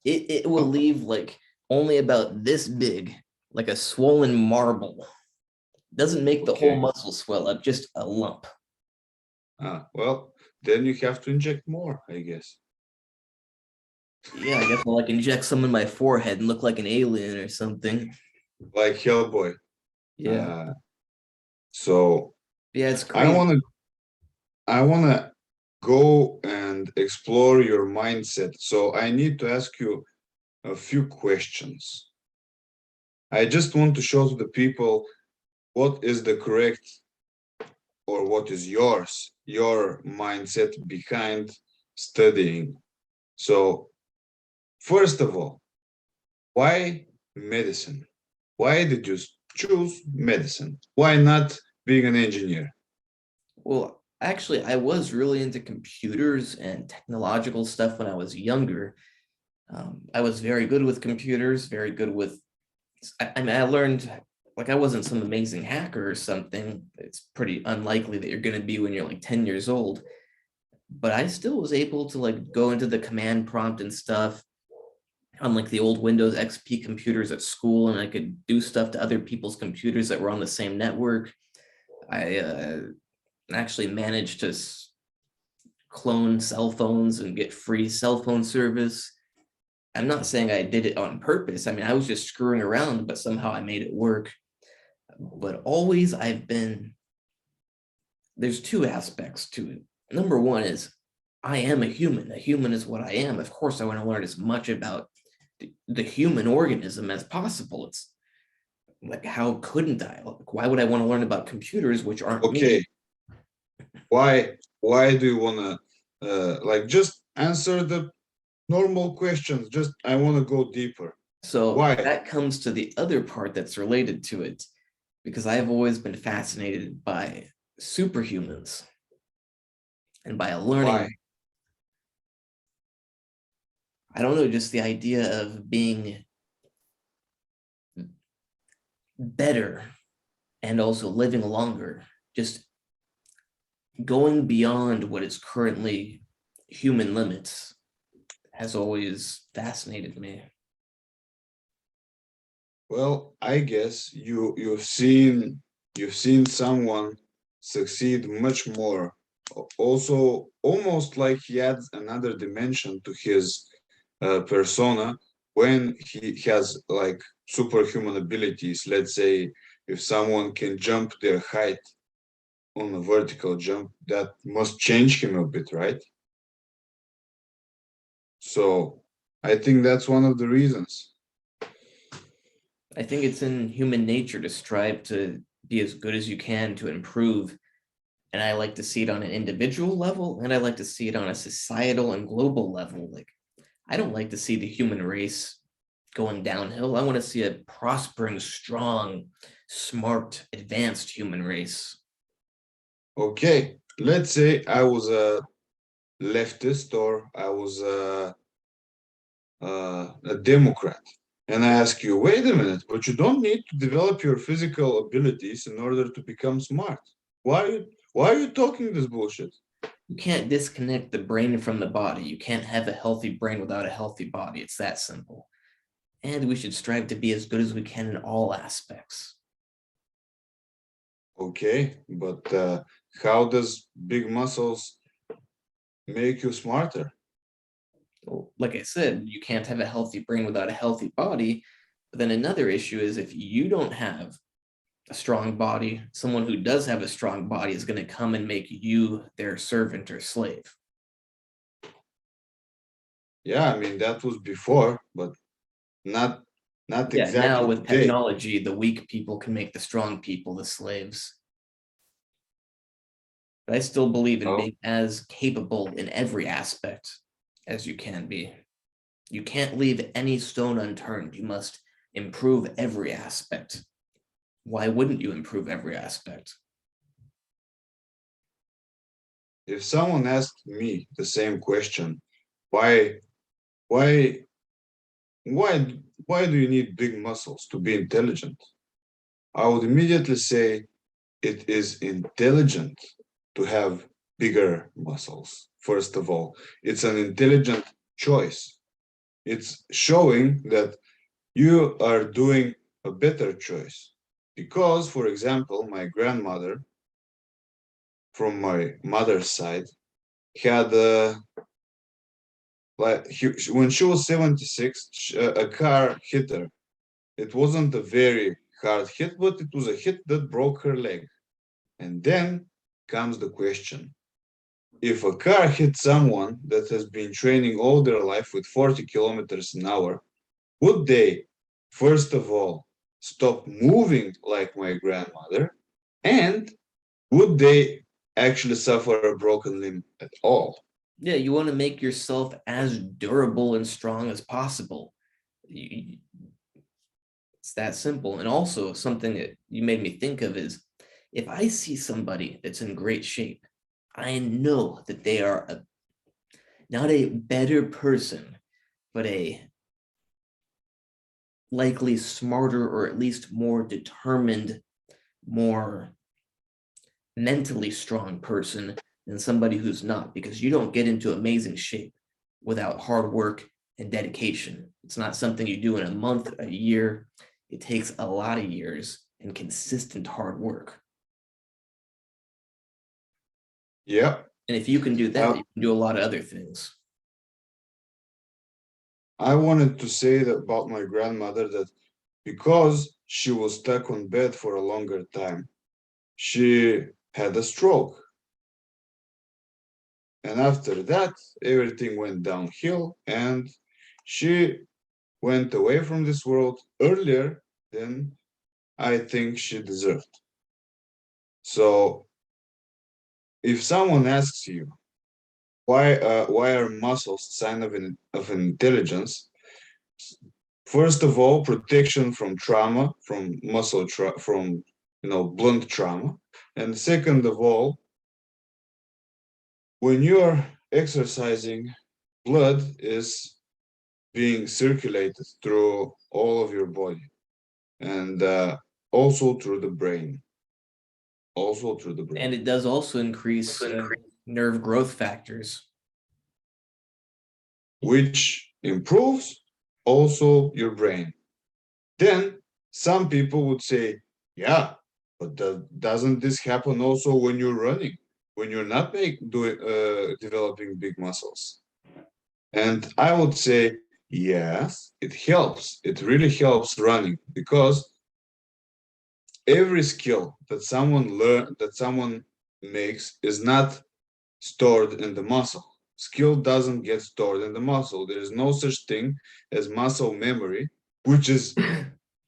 Speaker 2: it will leave like only about this big, like a swollen marble. Doesn't make the whole
Speaker 1: okay.
Speaker 2: muscle swell up, just a lump.
Speaker 1: Well, then you have to inject more, I guess.
Speaker 2: Yeah, I guess I'll like inject some in my forehead and look like an alien or something.
Speaker 1: Like Hellboy.
Speaker 2: Yeah.
Speaker 1: Uh, so
Speaker 2: Yeah, it's
Speaker 1: I
Speaker 2: crazy.
Speaker 1: wanna I wanna go and explore your mindset. So I need to ask you a few questions. I just want to show to the people what is the correct, or what is your mindset behind studying. So first of all, why medicine? Why did you choose medicine? Why not being an engineer?
Speaker 2: Well, actually, I was really into computers and technological stuff when I was younger. I was very good with computers, very good with, I mean, I learned, like, I wasn't some amazing hacker or something. It's pretty unlikely that you're going to be when you're like 10 years old. But I still was able to like go into the command prompt and stuff on like the old Windows XP computers at school, and I could do stuff to other people's computers that were on the same network. I actually managed to clone cell phones and get free cell phone service. I'm not saying I did it on purpose. I mean, I was just screwing around, but somehow I made it work. But always I've been, there's two aspects to it. Number one is I am a human. A human is what I am. Of course, I want to learn as much about the human organism as possible. It's like, how couldn't I? Like, why would I want to learn about computers, which aren't me?
Speaker 1: Okay, why do you wanna like just answer the normal questions? Just I wanna go deeper.
Speaker 2: So
Speaker 1: Why?
Speaker 2: that comes to the other part that's related to it, because I've always been fascinated by superhumans and by
Speaker 1: Why?
Speaker 2: learning. I don't know, just the idea of being better and also living longer, just going beyond what is currently human limits has always fascinated me.
Speaker 1: Well, I guess you've seen someone succeed much more. Also, almost like he adds another dimension to his persona when he has like superhuman abilities. Let's say if someone can jump their height on a vertical jump, that must change him a bit, right? So I think that's one of the reasons.
Speaker 2: I think it's in human nature to strive to be as good as you can to improve. And I like to see it on an individual level, and I like to see it on a societal and global level. Like, I don't like to see the human race going downhill. I want to see a prospering, strong, smart, advanced human race.
Speaker 1: Okay, let's say I was a leftist or I was a Democrat, and I ask you, wait a minute, but you don't need to develop your physical abilities in order to become smart. Why are you talking this bullshit?
Speaker 2: You can't disconnect the brain from the body. You can't have a healthy brain without a healthy body. It's that simple. And we should strive to be as good as we can in all aspects.
Speaker 1: Okay, but how does big muscles make you smarter?
Speaker 2: Well, like I said, you can't have a healthy brain without a healthy body. But then another issue is if you don't have a strong body, someone who does have a strong body is going to come and make you their servant or slave.
Speaker 1: Yeah, I mean that was before, but not
Speaker 2: Yeah, now
Speaker 1: exactly
Speaker 2: with
Speaker 1: today.
Speaker 2: technology, the weak people can make the strong people the slaves. But I still believe in
Speaker 1: Oh,
Speaker 2: being as capable in every aspect as you can be. You can't leave any stone unturned. You must improve every aspect. Why wouldn't you improve every aspect?
Speaker 1: if someone asked me the same question, why why why why do you need big muscles to be intelligent? I would immediately say it is intelligent to have bigger muscles. First of all, it's an intelligent choice. It's showing that you are doing a better choice. Because, for example, my grandmother from my mother's side had when she was 76, a car hit her. It wasn't a very hard hit, but it was a hit that broke her leg. And then comes the question. If a car hits someone that has been training all their life with 40 kilometers an hour, would they, first of all, stop moving like my grandmother? And would they actually suffer a broken limb at all?
Speaker 2: Yeah, you want to make yourself as durable and strong as possible. It's that simple. And also, something that you made me think of is if I see somebody that's in great shape, I know that they are not a better person, but a likely smarter or at least more determined, more mentally strong person than somebody who's not, because you don't get into amazing shape without hard work and dedication. It's not something you do in a month, a year. It takes a lot of years and consistent hard work.
Speaker 1: Yeah.
Speaker 2: And if you can do that,
Speaker 1: I,
Speaker 2: you can do a lot of other things.
Speaker 1: I wanted to say that about my grandmother that because she was stuck on bed for a longer time, she had a stroke. And after that, everything went downhill and she went away from this world earlier than I think she deserved. So if someone asks you why are muscles sign of intelligence, first of all, protection from trauma, from from blunt trauma, and second of all, when you're exercising, blood is being circulated through all of your body and also through the brain. Also through the
Speaker 2: And
Speaker 1: brain,
Speaker 2: it does also increase nerve growth factors.
Speaker 1: which improves also your brain. Then some people would say, yeah, but doesn't this happen also when you're running, when you're not developing big muscles? And I would say, yes, it helps. It really helps running because every skill that someone makes is not stored in the muscle. Skill doesn't get stored in the muscle. There is no such thing as muscle memory, which is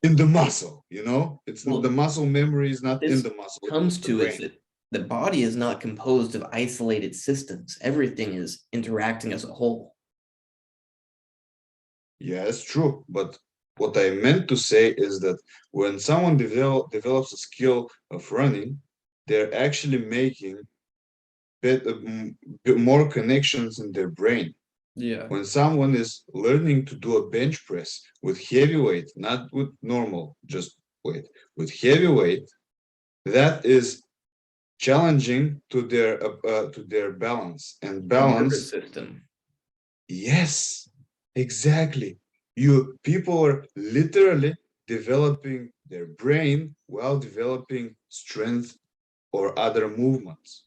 Speaker 1: in the muscle, It's the
Speaker 2: Well,
Speaker 1: muscle memory is
Speaker 2: what
Speaker 1: not in
Speaker 2: this
Speaker 1: the muscle, it's
Speaker 2: comes
Speaker 1: in the
Speaker 2: to is
Speaker 1: brain.
Speaker 2: that the body is not composed of isolated systems. Everything is interacting as a whole.
Speaker 1: Yeah, it's true. But what I meant to say is that when someone develops a skill of running, they're actually making more connections in their brain.
Speaker 2: Yeah.
Speaker 1: When someone is learning to do a bench press with heavy weight, not with normal, just weight, with heavy weight, that is challenging to their balance. And
Speaker 2: The nervous
Speaker 1: balance,
Speaker 2: system.
Speaker 1: yes, exactly. You people are literally developing their brain while developing strength or other movements.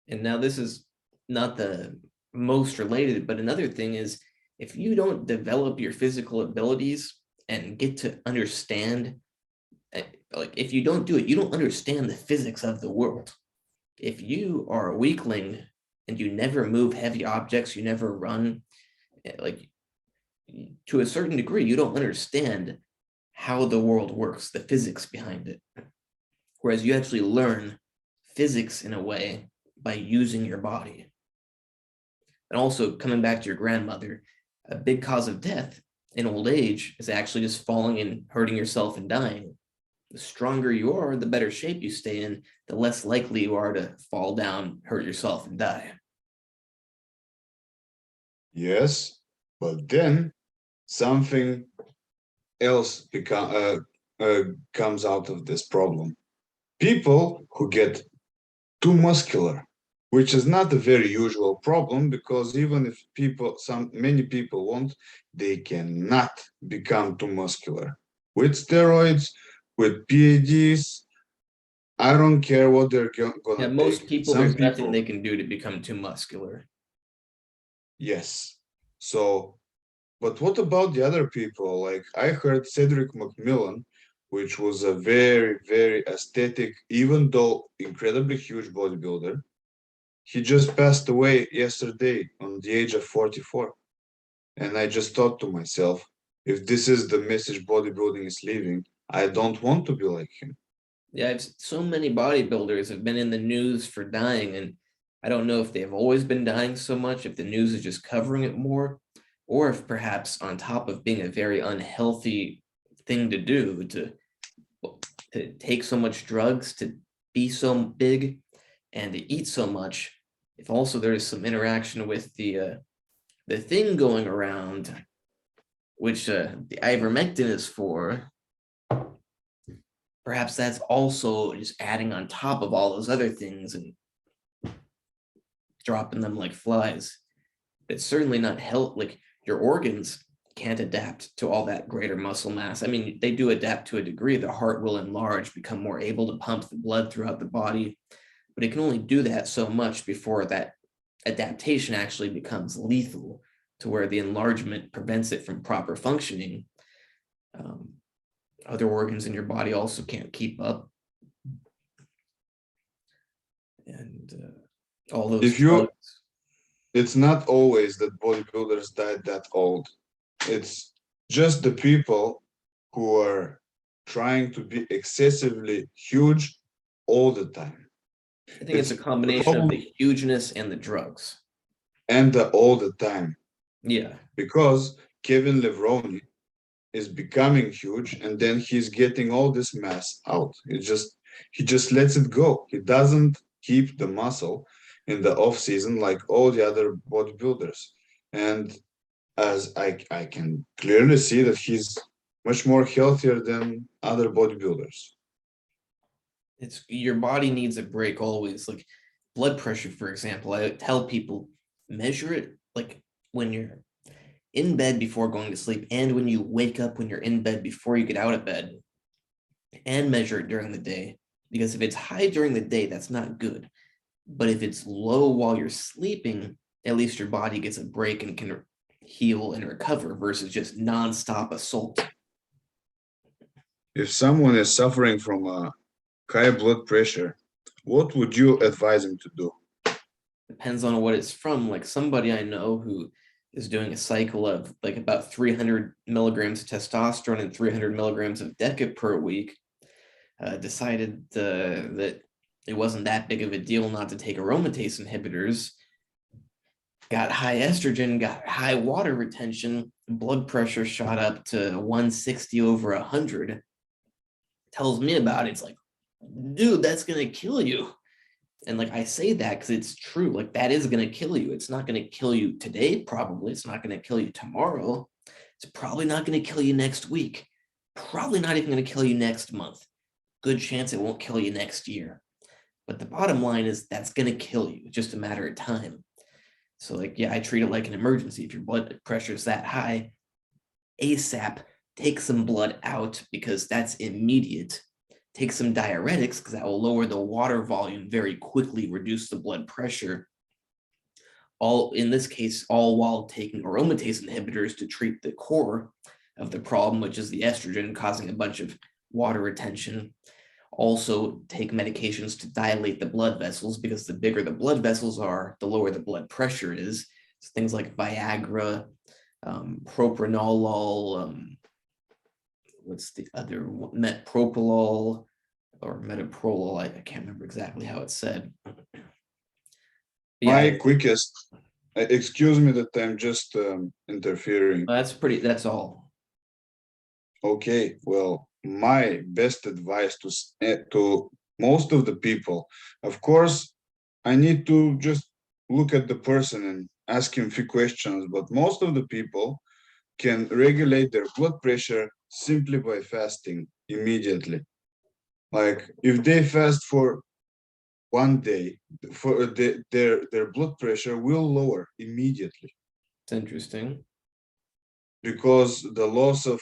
Speaker 2: And now this is not the most related, but another thing is if you don't develop your physical abilities and get to understand, like if you don't do it, you don't understand the physics of the world. If you are a weakling and you never move heavy objects, you never run, like to a certain degree, you don't understand how the world works, the physics behind it. Whereas you actually learn physics in a way by using your body. And also, coming back to your grandmother, a big cause of death in old age is actually just falling and hurting yourself and dying. The stronger you are, the better shape you stay in, the less likely you are to fall down, hurt yourself, and die.
Speaker 1: Yes, but then something else comes out of this problem. People who get too muscular, which is not a very usual problem because even if many people want, they cannot become too muscular. With steroids, with PADs, I don't care what they're
Speaker 2: Yeah,
Speaker 1: gonna take.
Speaker 2: most people,
Speaker 1: Some
Speaker 2: there's nothing
Speaker 1: people,
Speaker 2: they can do to become too muscular.
Speaker 1: yes. So, but what about the other people? Like I heard Cedric McMillan, which was a very, very aesthetic, even though incredibly huge bodybuilder. He just passed away yesterday on the age of 44. And I just thought to myself, if this is the message bodybuilding is leaving, I don't want to be like him.
Speaker 2: Yeah, so many bodybuilders have been in the news for dying, and I don't know if they've always been dying so much, if the news is just covering it more, or if perhaps on top of being a very unhealthy thing to do, to take so much drugs, to be so big, and to eat so much, if also there is some interaction with the thing going around, which the ivermectin is for, perhaps that's also just adding on top of all those other things and dropping them like flies. It's certainly not help. Like your organs can't adapt to all that greater muscle mass. I mean, they do adapt to a degree. The heart will enlarge, become more able to pump the blood throughout the body, but it can only do that so much before that adaptation actually becomes lethal to where the enlargement prevents it from proper functioning. Um, Other organs in your body also can't keep up. And all those
Speaker 1: If you,
Speaker 2: drugs.
Speaker 1: it's not always that bodybuilders died that old. It's just the people who are trying to be excessively huge all the time.
Speaker 2: I think it's
Speaker 1: It's
Speaker 2: a
Speaker 1: the
Speaker 2: combination of
Speaker 1: problem
Speaker 2: the hugeness and the drugs.
Speaker 1: and the all the time
Speaker 2: Yeah.
Speaker 1: because Kevin Levroni is becoming huge and then he's getting all this mass out. He just lets it go. He doesn't keep the muscle in the off season like all the other bodybuilders. And as I can clearly see that he's much more healthier than other bodybuilders.
Speaker 2: It's your body needs a break always. Like blood pressure, for example, I tell people measure it like when you're in bed before going to sleep and when you wake up when you're in bed before you get out of bed, and measure it during the day. Because if it's high during the day, that's not good. But if it's low while you're sleeping, at least your body gets a break and can heal and recover versus just nonstop assault.
Speaker 1: If someone is suffering from a high blood pressure, what would you advise him to do?
Speaker 2: Depends on what it's from. Like somebody I know who is doing a cycle of like about 300 milligrams of testosterone and 300 milligrams of DECA per week, decided that it wasn't that big of a deal not to take aromatase inhibitors, got high estrogen, got high water retention, blood pressure shot up to 160 over 100, tells me about it. It's like, dude, that's gonna kill you. And like I say that because it's true. Like that is gonna kill you. It's not gonna kill you today, probably. It's not gonna kill you tomorrow. It's probably not gonna kill you next week. Probably not even gonna kill you next month. Good chance it won't kill you next year. But the bottom line is that's gonna kill you. It's just a matter of time. So like, yeah, I treat it like an emergency. If your blood pressure is that high, ASAP, take some blood out because that's immediate. Take some diuretics because that will lower the water volume very quickly, reduce the blood pressure. All in this case, all while taking aromatase inhibitors to treat the core of the problem, which is the estrogen causing a bunch of water retention. Also take medications to dilate the blood vessels because the bigger the blood vessels are, the lower the blood pressure is. So things like Viagra, propranolol, what's the other one? Metropolol or metoprolol. I can't remember exactly how it's said.
Speaker 1: My
Speaker 2: Yeah,
Speaker 1: quickest, excuse me that I'm just interfering.
Speaker 2: that's all.
Speaker 1: Okay, well, my best advice to most of the people, of course, I need to just look at the person and ask him a few questions, but most of the people can regulate their blood pressure simply by fasting immediately. Like if they fast for one day, for their blood pressure will lower immediately
Speaker 2: It's interesting.
Speaker 1: because the loss of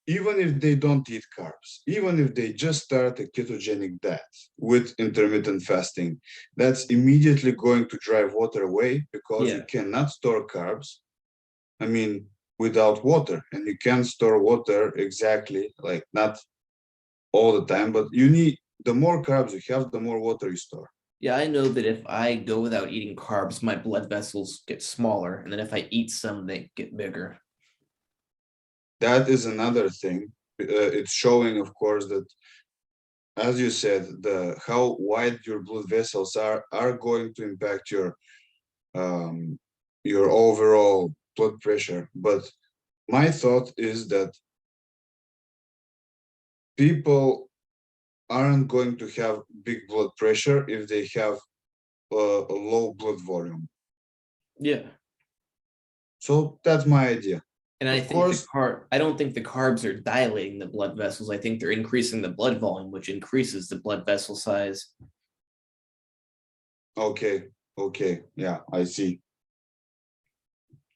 Speaker 1: even if they don't eat carbs, even if they just start a ketogenic diet with intermittent fasting, that's immediately going to drive water away because you
Speaker 2: Yeah.
Speaker 1: cannot store carbs. I mean, without water, and you can store water exactly like not all the time, but you need the more carbs you have, the more water you store.
Speaker 2: Yeah, I know that if I go without eating carbs, my blood vessels get smaller. And then if I eat some, they get bigger.
Speaker 1: That is another thing. It's showing, of course, that as you said, the how wide your blood vessels are going to impact um, your overall blood pressure. But my thought is that people aren't going to have big blood pressure if they have a low blood volume.
Speaker 2: Yeah.
Speaker 1: So that's my idea.
Speaker 2: And I
Speaker 1: Of
Speaker 2: think
Speaker 1: course,
Speaker 2: I don't think the carbs are dilating the blood vessels. I think they're increasing the blood volume, which increases the blood vessel size.
Speaker 1: okay, okay, yeah, I see.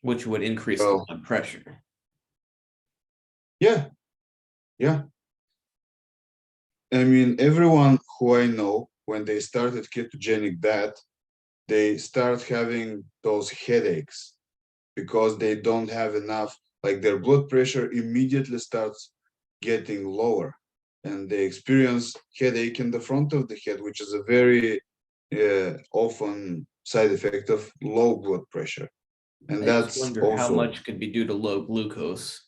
Speaker 2: Which would increase the
Speaker 1: Well,
Speaker 2: blood pressure.
Speaker 1: yeah, yeah. I mean, everyone who I know, when they started ketogenic diet, they start having those headaches because they don't have enough, like their blood pressure immediately starts getting lower and they experience headache in the front of the head, which is a very often side effect of low blood pressure. And
Speaker 2: I just
Speaker 1: that's
Speaker 2: wonder how
Speaker 1: also,
Speaker 2: much could be due to low glucose.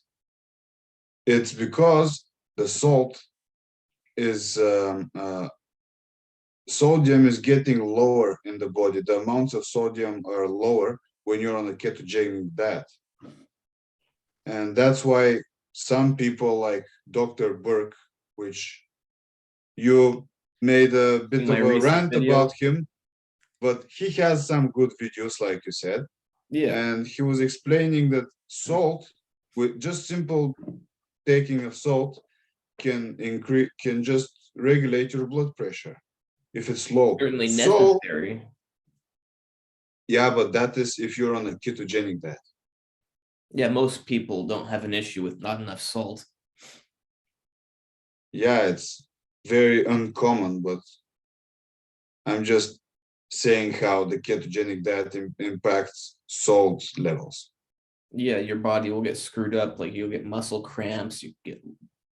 Speaker 1: it's because the salt is sodium is getting lower in the body. The amounts of sodium are lower when you're on a ketogenic diet. And that's why some people like Dr. Burke, which you made a
Speaker 2: In
Speaker 1: bit
Speaker 2: my
Speaker 1: of a
Speaker 2: recent
Speaker 1: rant about
Speaker 2: video,
Speaker 1: him, but he has some good videos, like you said.
Speaker 2: yeah,
Speaker 1: And he was explaining that salt, with just simple taking of salt, can just regulate your blood pressure if it's low.
Speaker 2: certainly
Speaker 1: So
Speaker 2: necessary.
Speaker 1: yeah, but that is if you're on a ketogenic diet.
Speaker 2: Yeah, most people don't have an issue with not enough salt.
Speaker 1: Yeah, it's very uncommon, but I'm just saying how the ketogenic diet impacts salt levels.
Speaker 2: Yeah, your body will get screwed up. Like you'll get muscle cramps, you get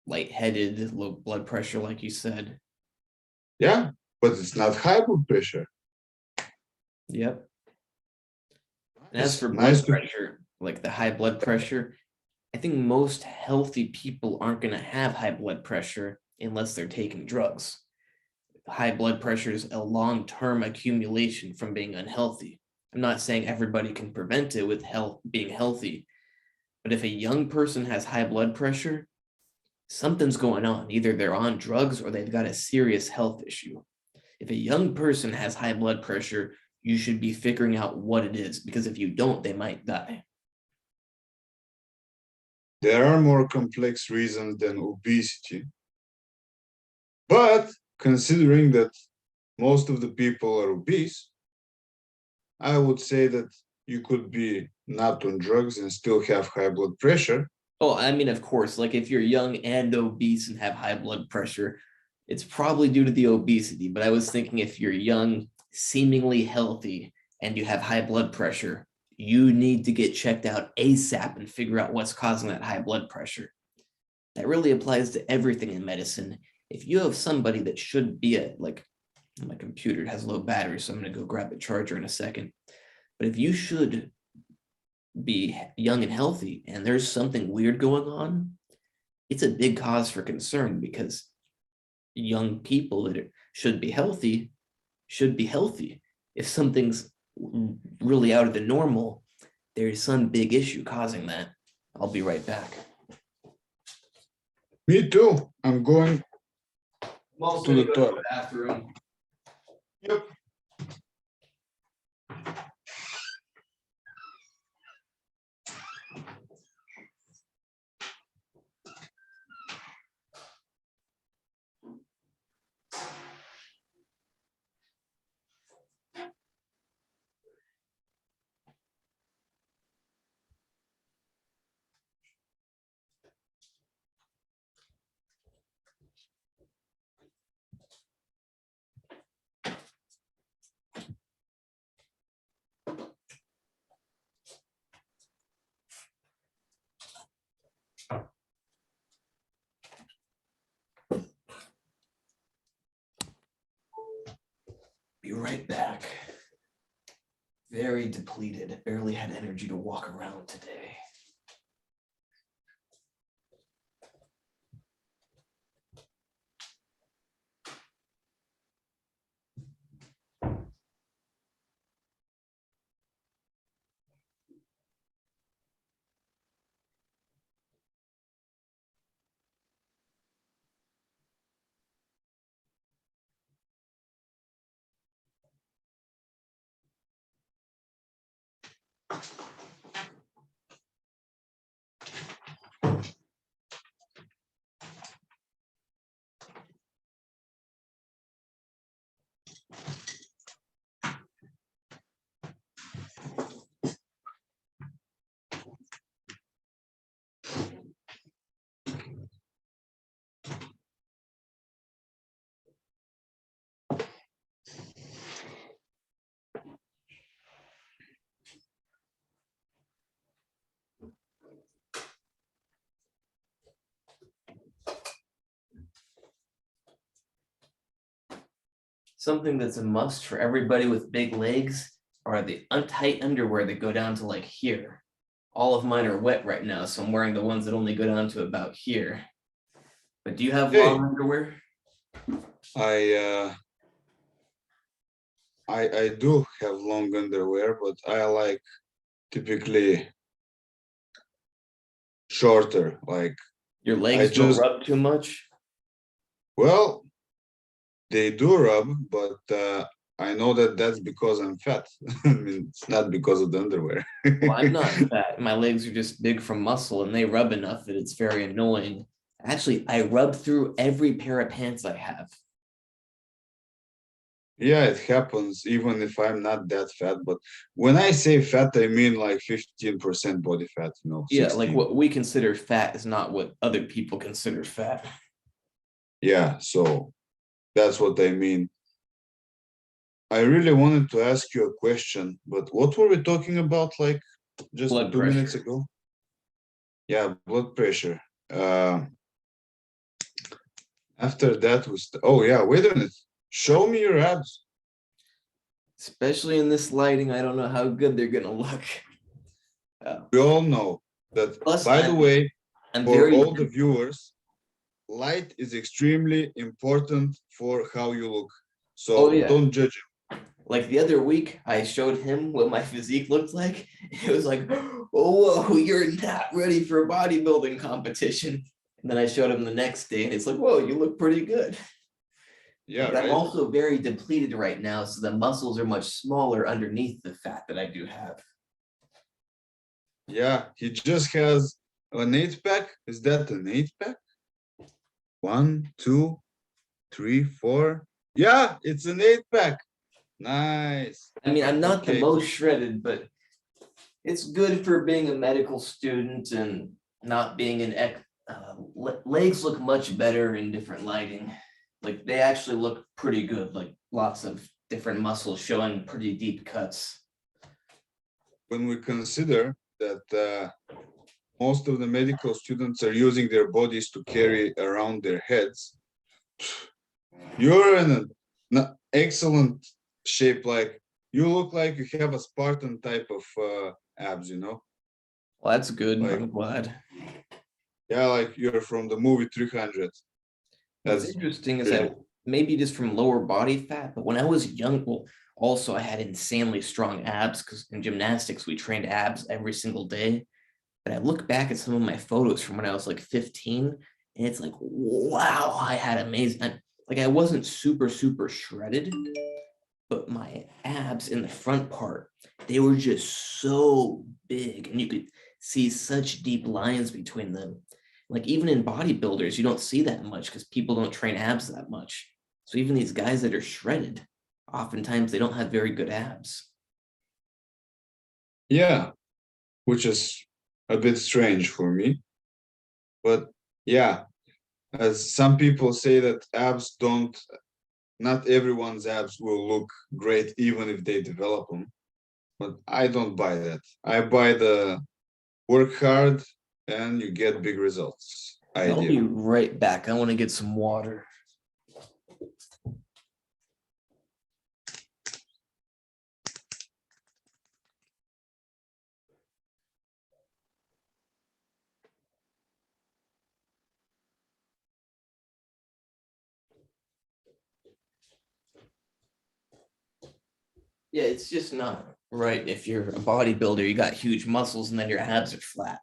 Speaker 2: lightheaded, low blood pressure, like you said.
Speaker 1: Yeah, but it's not high blood pressure.
Speaker 2: Yep. And as
Speaker 1: It's
Speaker 2: for
Speaker 1: nice
Speaker 2: blood
Speaker 1: to.
Speaker 2: pressure, like the high blood pressure, I think most healthy people aren't going to have high blood pressure unless they're taking drugs. High blood pressure is a long-term accumulation from being unhealthy. I'm not saying everybody can prevent it with health being healthy, But if a young person has high blood pressure, something's going on. Either they're on drugs or they've got a serious health issue. If a young person has high blood pressure, you should be figuring out what it is, because if you don't, they might die.
Speaker 1: There are more complex reasons than obesity. But considering that most of the people are obese, I would say that you could be not on drugs and still have high blood pressure.
Speaker 2: Oh, I mean, of course, like if you're young and obese and have high blood pressure, it's probably due to the obesity. But I was thinking if you're young, seemingly healthy, and you have high blood pressure, you need to get checked out ASAP and figure out what's causing that high blood pressure. That really applies to everything in medicine. If you have somebody that should be at, like, my computer has low battery, so I'm going to go grab a charger in a second. But if you should be young and healthy and there's something weird going on, it's a big cause for concern, because young people that should be healthy should be healthy. If something's really out of the normal, there's some big issue causing that. I'll be right back.
Speaker 1: Me too. I'm going
Speaker 2: I'm also
Speaker 1: to the
Speaker 2: gonna go to
Speaker 1: toilet.
Speaker 2: the bathroom.
Speaker 1: Yep.
Speaker 2: Be right back. Very depleted. Barely had energy to walk around today. Something that's a must for everybody with big legs are the untight underwear that go down to like here. All of mine are wet right now, so I'm wearing the ones that only go down to about here. But do you have
Speaker 1: Hey.
Speaker 2: long underwear?
Speaker 1: I do have long underwear, but I like typically shorter. Like,
Speaker 2: Your
Speaker 1: I
Speaker 2: legs don't
Speaker 1: just,
Speaker 2: rub too much?
Speaker 1: well, they do rub, but I know that that's because I'm fat. I mean, it's not because of the underwear.
Speaker 2: Well, I'm not fat. My legs are just big from muscle and they rub enough that it's very annoying. Actually, I rub through every pair of pants I have.
Speaker 1: Yeah, it happens even if I'm not that fat. But when I say fat, I mean like 15% body fat,
Speaker 2: Yeah, like
Speaker 1: 16.
Speaker 2: what we consider fat is not what other people consider fat.
Speaker 1: Yeah, so that's what I mean. I really wanted to ask you a question, but what were we talking about like just
Speaker 2: Blood
Speaker 1: 2 minutes
Speaker 2: pressure.
Speaker 1: ago? Yeah, blood pressure. After that was, oh yeah, wait a minute. Show me your abs.
Speaker 2: Especially in this lighting, I don't know how good they're gonna look.
Speaker 1: We all know that,
Speaker 2: Plus,
Speaker 1: by the way,
Speaker 2: I'm
Speaker 1: for
Speaker 2: very
Speaker 1: all the viewers, light is extremely important for how you look.
Speaker 2: oh
Speaker 1: So
Speaker 2: yeah.
Speaker 1: don't judge it.
Speaker 2: Like the other week, I showed him what my physique looked like. It was like, oh, whoa, you're not ready for a bodybuilding competition. And then I showed him the next day, and it's like, whoa, you look pretty good.
Speaker 1: Yeah,
Speaker 2: But I'm
Speaker 1: right.
Speaker 2: also very depleted right now, so the muscles are much smaller underneath the fat that I do have.
Speaker 1: Yeah, he just has an 8-pack. Is that an 8-pack? 1, 2, 3, 4. Yeah, it's an 8-pack. Nice.
Speaker 2: I mean, I'm not the
Speaker 1: Okay.
Speaker 2: most shredded, but it's good for being a medical student and not being an legs look much better in different lighting. Like they actually look pretty good, like lots of different muscles showing pretty deep cuts.
Speaker 1: When we consider that most of the medical students are using their bodies to carry around their heads, you're in an excellent shape. Like you look like you have a Spartan type of abs, you know?
Speaker 2: Well, that's good.
Speaker 1: Like,
Speaker 2: I'm glad.
Speaker 1: yeah, like you're from the movie 300.
Speaker 2: What's
Speaker 1: That's
Speaker 2: interesting is
Speaker 1: pretty.
Speaker 2: that maybe just from lower body fat, but when I was young, well, also I had insanely strong abs because in gymnastics we trained abs every single day. But I look back at some of my photos from when I was like 15, and it's like, wow, I had amazing. Like I wasn't super shredded, but my abs in the front part, they were just so big, and you could see such deep lines between them. Like even in bodybuilders, you don't see that much because people don't train abs that much. So even these guys that are shredded, oftentimes they don't have very good abs.
Speaker 1: Yeah, which is a bit strange for me. But yeah, as some people say that abs don't, not everyone's abs will look great even if they develop them. But I don't buy that. I buy the work hard and you get big results
Speaker 2: I'll be
Speaker 1: idea.
Speaker 2: right back. I want to get some water. Yeah, it's just not right. If you're a bodybuilder, you got huge muscles and then your abs are flat.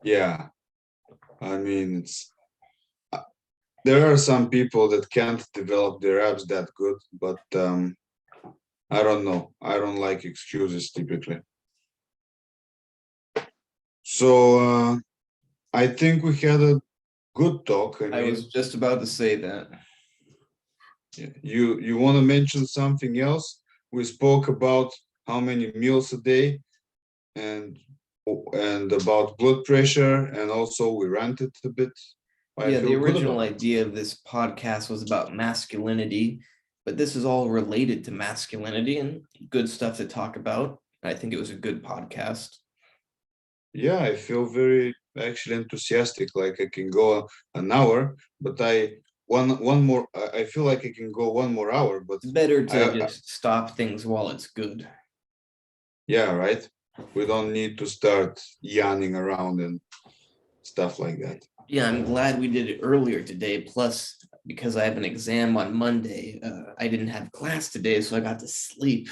Speaker 1: Yeah, I mean, there are some people that can't develop their abs that good, but I don't know. I don't like excuses typically. So I think we had a good talk. I
Speaker 2: I was
Speaker 1: mean,
Speaker 2: just about to say that.
Speaker 1: you want to mention something else? We spoke about how many meals a day and about blood pressure, and also we ranted a bit. I
Speaker 2: Yeah, the
Speaker 1: feel good
Speaker 2: original
Speaker 1: about it.
Speaker 2: idea of this podcast was about masculinity, but this is all related to masculinity and good stuff to talk about. I think it was a good podcast.
Speaker 1: Yeah, I feel very actually enthusiastic. Like I can go an hour, but one more. I feel like I can go one more hour, but
Speaker 2: It's better to
Speaker 1: I
Speaker 2: just stop things while it's good.
Speaker 1: yeah, right. We don't need to start yawning around and stuff like that.
Speaker 2: Yeah, I'm glad we did it earlier today. Plus, because I have an exam on Monday, I didn't have class today, so I got to sleep.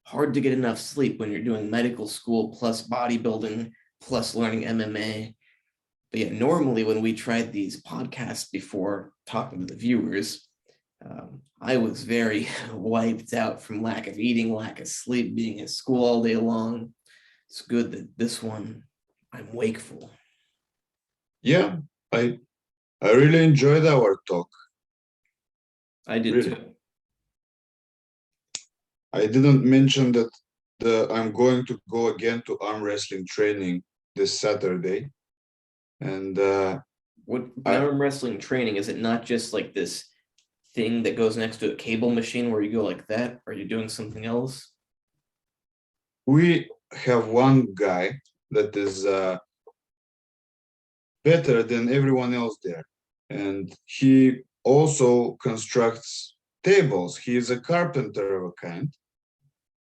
Speaker 2: Hard to get enough sleep when you're doing medical school plus bodybuilding plus learning MMA. But yeah, normally when we tried these podcasts before talking to the viewers, I was very wiped out from lack of eating, lack of sleep, being at school all day long. It's good that this one I'm wakeful.
Speaker 1: Yeah, I I really enjoyed our talk.
Speaker 2: I did
Speaker 1: Really,
Speaker 2: too.
Speaker 1: I didn't mention that I'm going to go again to arm wrestling training this Saturday, and
Speaker 2: What
Speaker 1: I
Speaker 2: arm wrestling training is it not just like this thing that goes next to a cable machine where you go like that? Are you doing something else?
Speaker 1: we have one guy that is better than everyone else there, and he also constructs tables. He is a carpenter of a kind,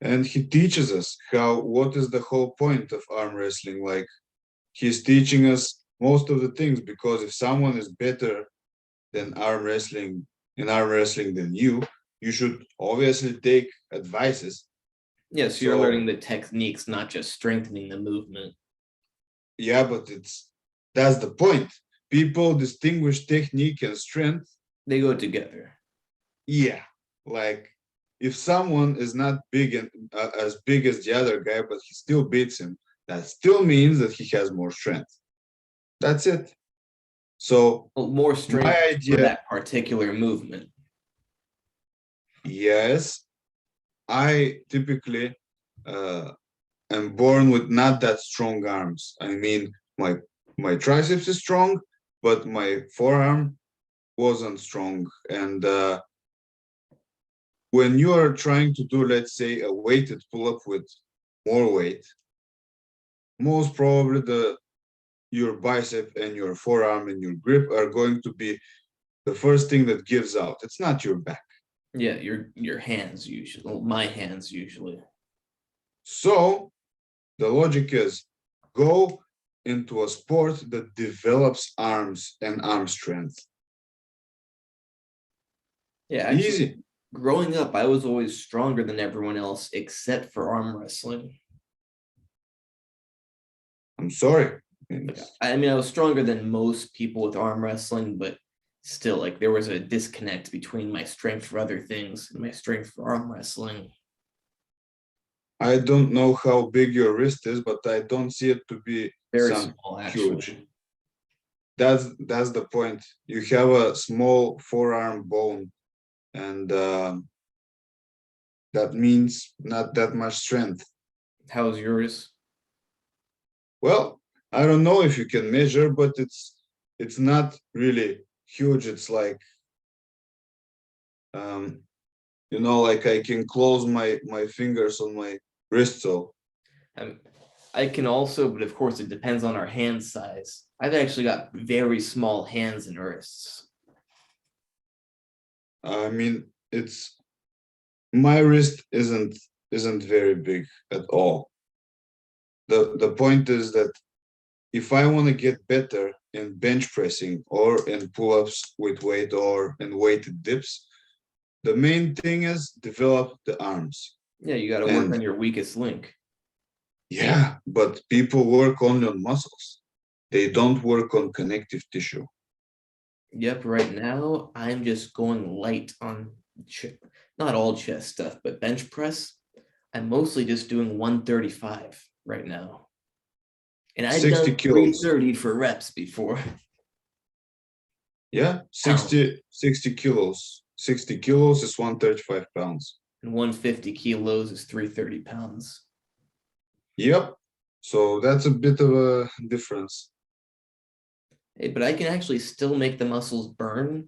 Speaker 1: and he teaches us what is the whole point of arm wrestling. Like he's teaching us most of the things, because if someone is better than arm wrestling in arm wrestling than you, you should obviously take advices.
Speaker 2: Yes, you're
Speaker 1: So
Speaker 2: learning the techniques, not just strengthening the movement.
Speaker 1: yeah, but that's the point. People distinguish technique and strength.
Speaker 2: They go together.
Speaker 1: Yeah, like if someone is not big and as big as the other guy, but he still beats him, that still means that he has more strength. That's it. So
Speaker 2: Well, more
Speaker 1: my
Speaker 2: strength for
Speaker 1: idea,
Speaker 2: that particular movement.
Speaker 1: yes, I typically am born with not that strong arms. I mean, my triceps is strong, but my forearm wasn't strong. And when you are trying to do, let's say, a weighted pull-up with more weight, most probably your bicep and your forearm and your grip are going to be the first thing that gives out. It's not your back.
Speaker 2: Yeah, your hands usually. Well, my hands usually.
Speaker 1: So the logic is go into a sport that develops arms and arm strength.
Speaker 2: Yeah, actually,
Speaker 1: Easy.
Speaker 2: growing up, I was always stronger than everyone else except for arm wrestling.
Speaker 1: I'm sorry.
Speaker 2: I mean, I was stronger than most people with arm wrestling, but still, like, there was a disconnect between my strength for other things and my strength for arm wrestling.
Speaker 1: I don't know how big your wrist is, but I don't see it to be
Speaker 2: Very
Speaker 1: some
Speaker 2: small,
Speaker 1: huge.
Speaker 2: actually.
Speaker 1: That's the point. You have a small forearm bone, and that means not that much strength.
Speaker 2: How's yours?
Speaker 1: Well, I don't know if you can measure, but it's not really huge. It's like um, like I can close my fingers on my wrist. So
Speaker 2: Um, I can also, but of course, it depends on our hand size. I've actually got very small hands and wrists.
Speaker 1: I mean, it's my wrist isn't very big at all. The point is that if I want to get better in bench pressing or in pull-ups with weight or in weighted dips, the main thing is develop the arms.
Speaker 2: Yeah, you got to work
Speaker 1: And
Speaker 2: on your weakest link.
Speaker 1: yeah, but people work only on muscles. They don't work on connective tissue.
Speaker 2: Yep, right now I'm just going light on not all chest stuff, but bench press. I'm mostly just doing 135 right now. And I've
Speaker 1: 60
Speaker 2: done
Speaker 1: kilos.
Speaker 2: 330 for reps before.
Speaker 1: Yeah,
Speaker 2: Pounds.
Speaker 1: 60 kilos. 60 kilos is 135 pounds.
Speaker 2: And 150 kilos is 330 pounds.
Speaker 1: Yep. So that's a bit of a difference.
Speaker 2: Hey, but I can actually still make the muscles burn.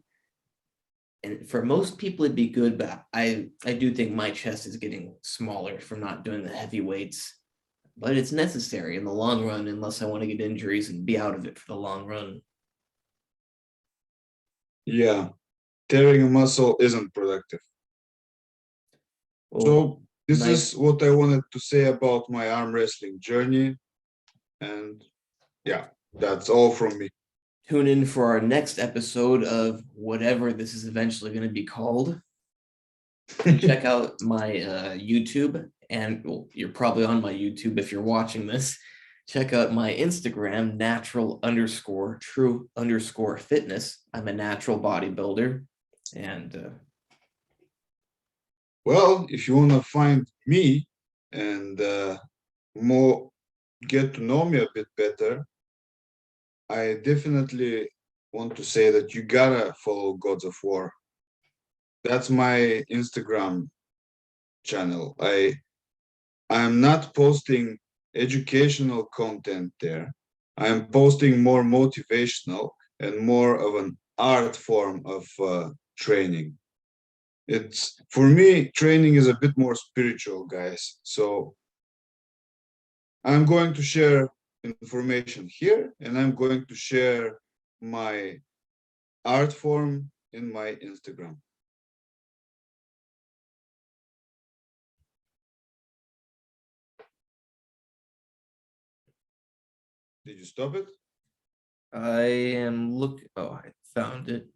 Speaker 2: And for most people, it'd be good, but I do think my chest is getting smaller from not doing the heavy weights. But it's necessary in the long run, unless I want to get injuries and be out of it for the long run.
Speaker 1: Yeah, tearing a muscle isn't productive.
Speaker 2: Well,
Speaker 1: So this
Speaker 2: nice.
Speaker 1: is what I wanted to say about my arm wrestling journey. And yeah, that's all from me.
Speaker 2: Tune in for our next episode of whatever this is eventually going to be called. And check out my YouTube. And well, you're probably on my YouTube if you're watching this. Check out my Instagram, natural_true_fitness. I'm a natural bodybuilder. And
Speaker 1: Well, if you want to find me and more get to know me a bit better, I definitely want to say that you gotta follow Gods of War. That's my Instagram channel. I'm not posting educational content there. I'm posting more motivational and more of an art form of training. It's for me, training is a bit more spiritual, guys. So I'm going to share information here, and I'm going to share my art form in my Instagram. Did you stop it?
Speaker 2: I am look. Oh, I found it.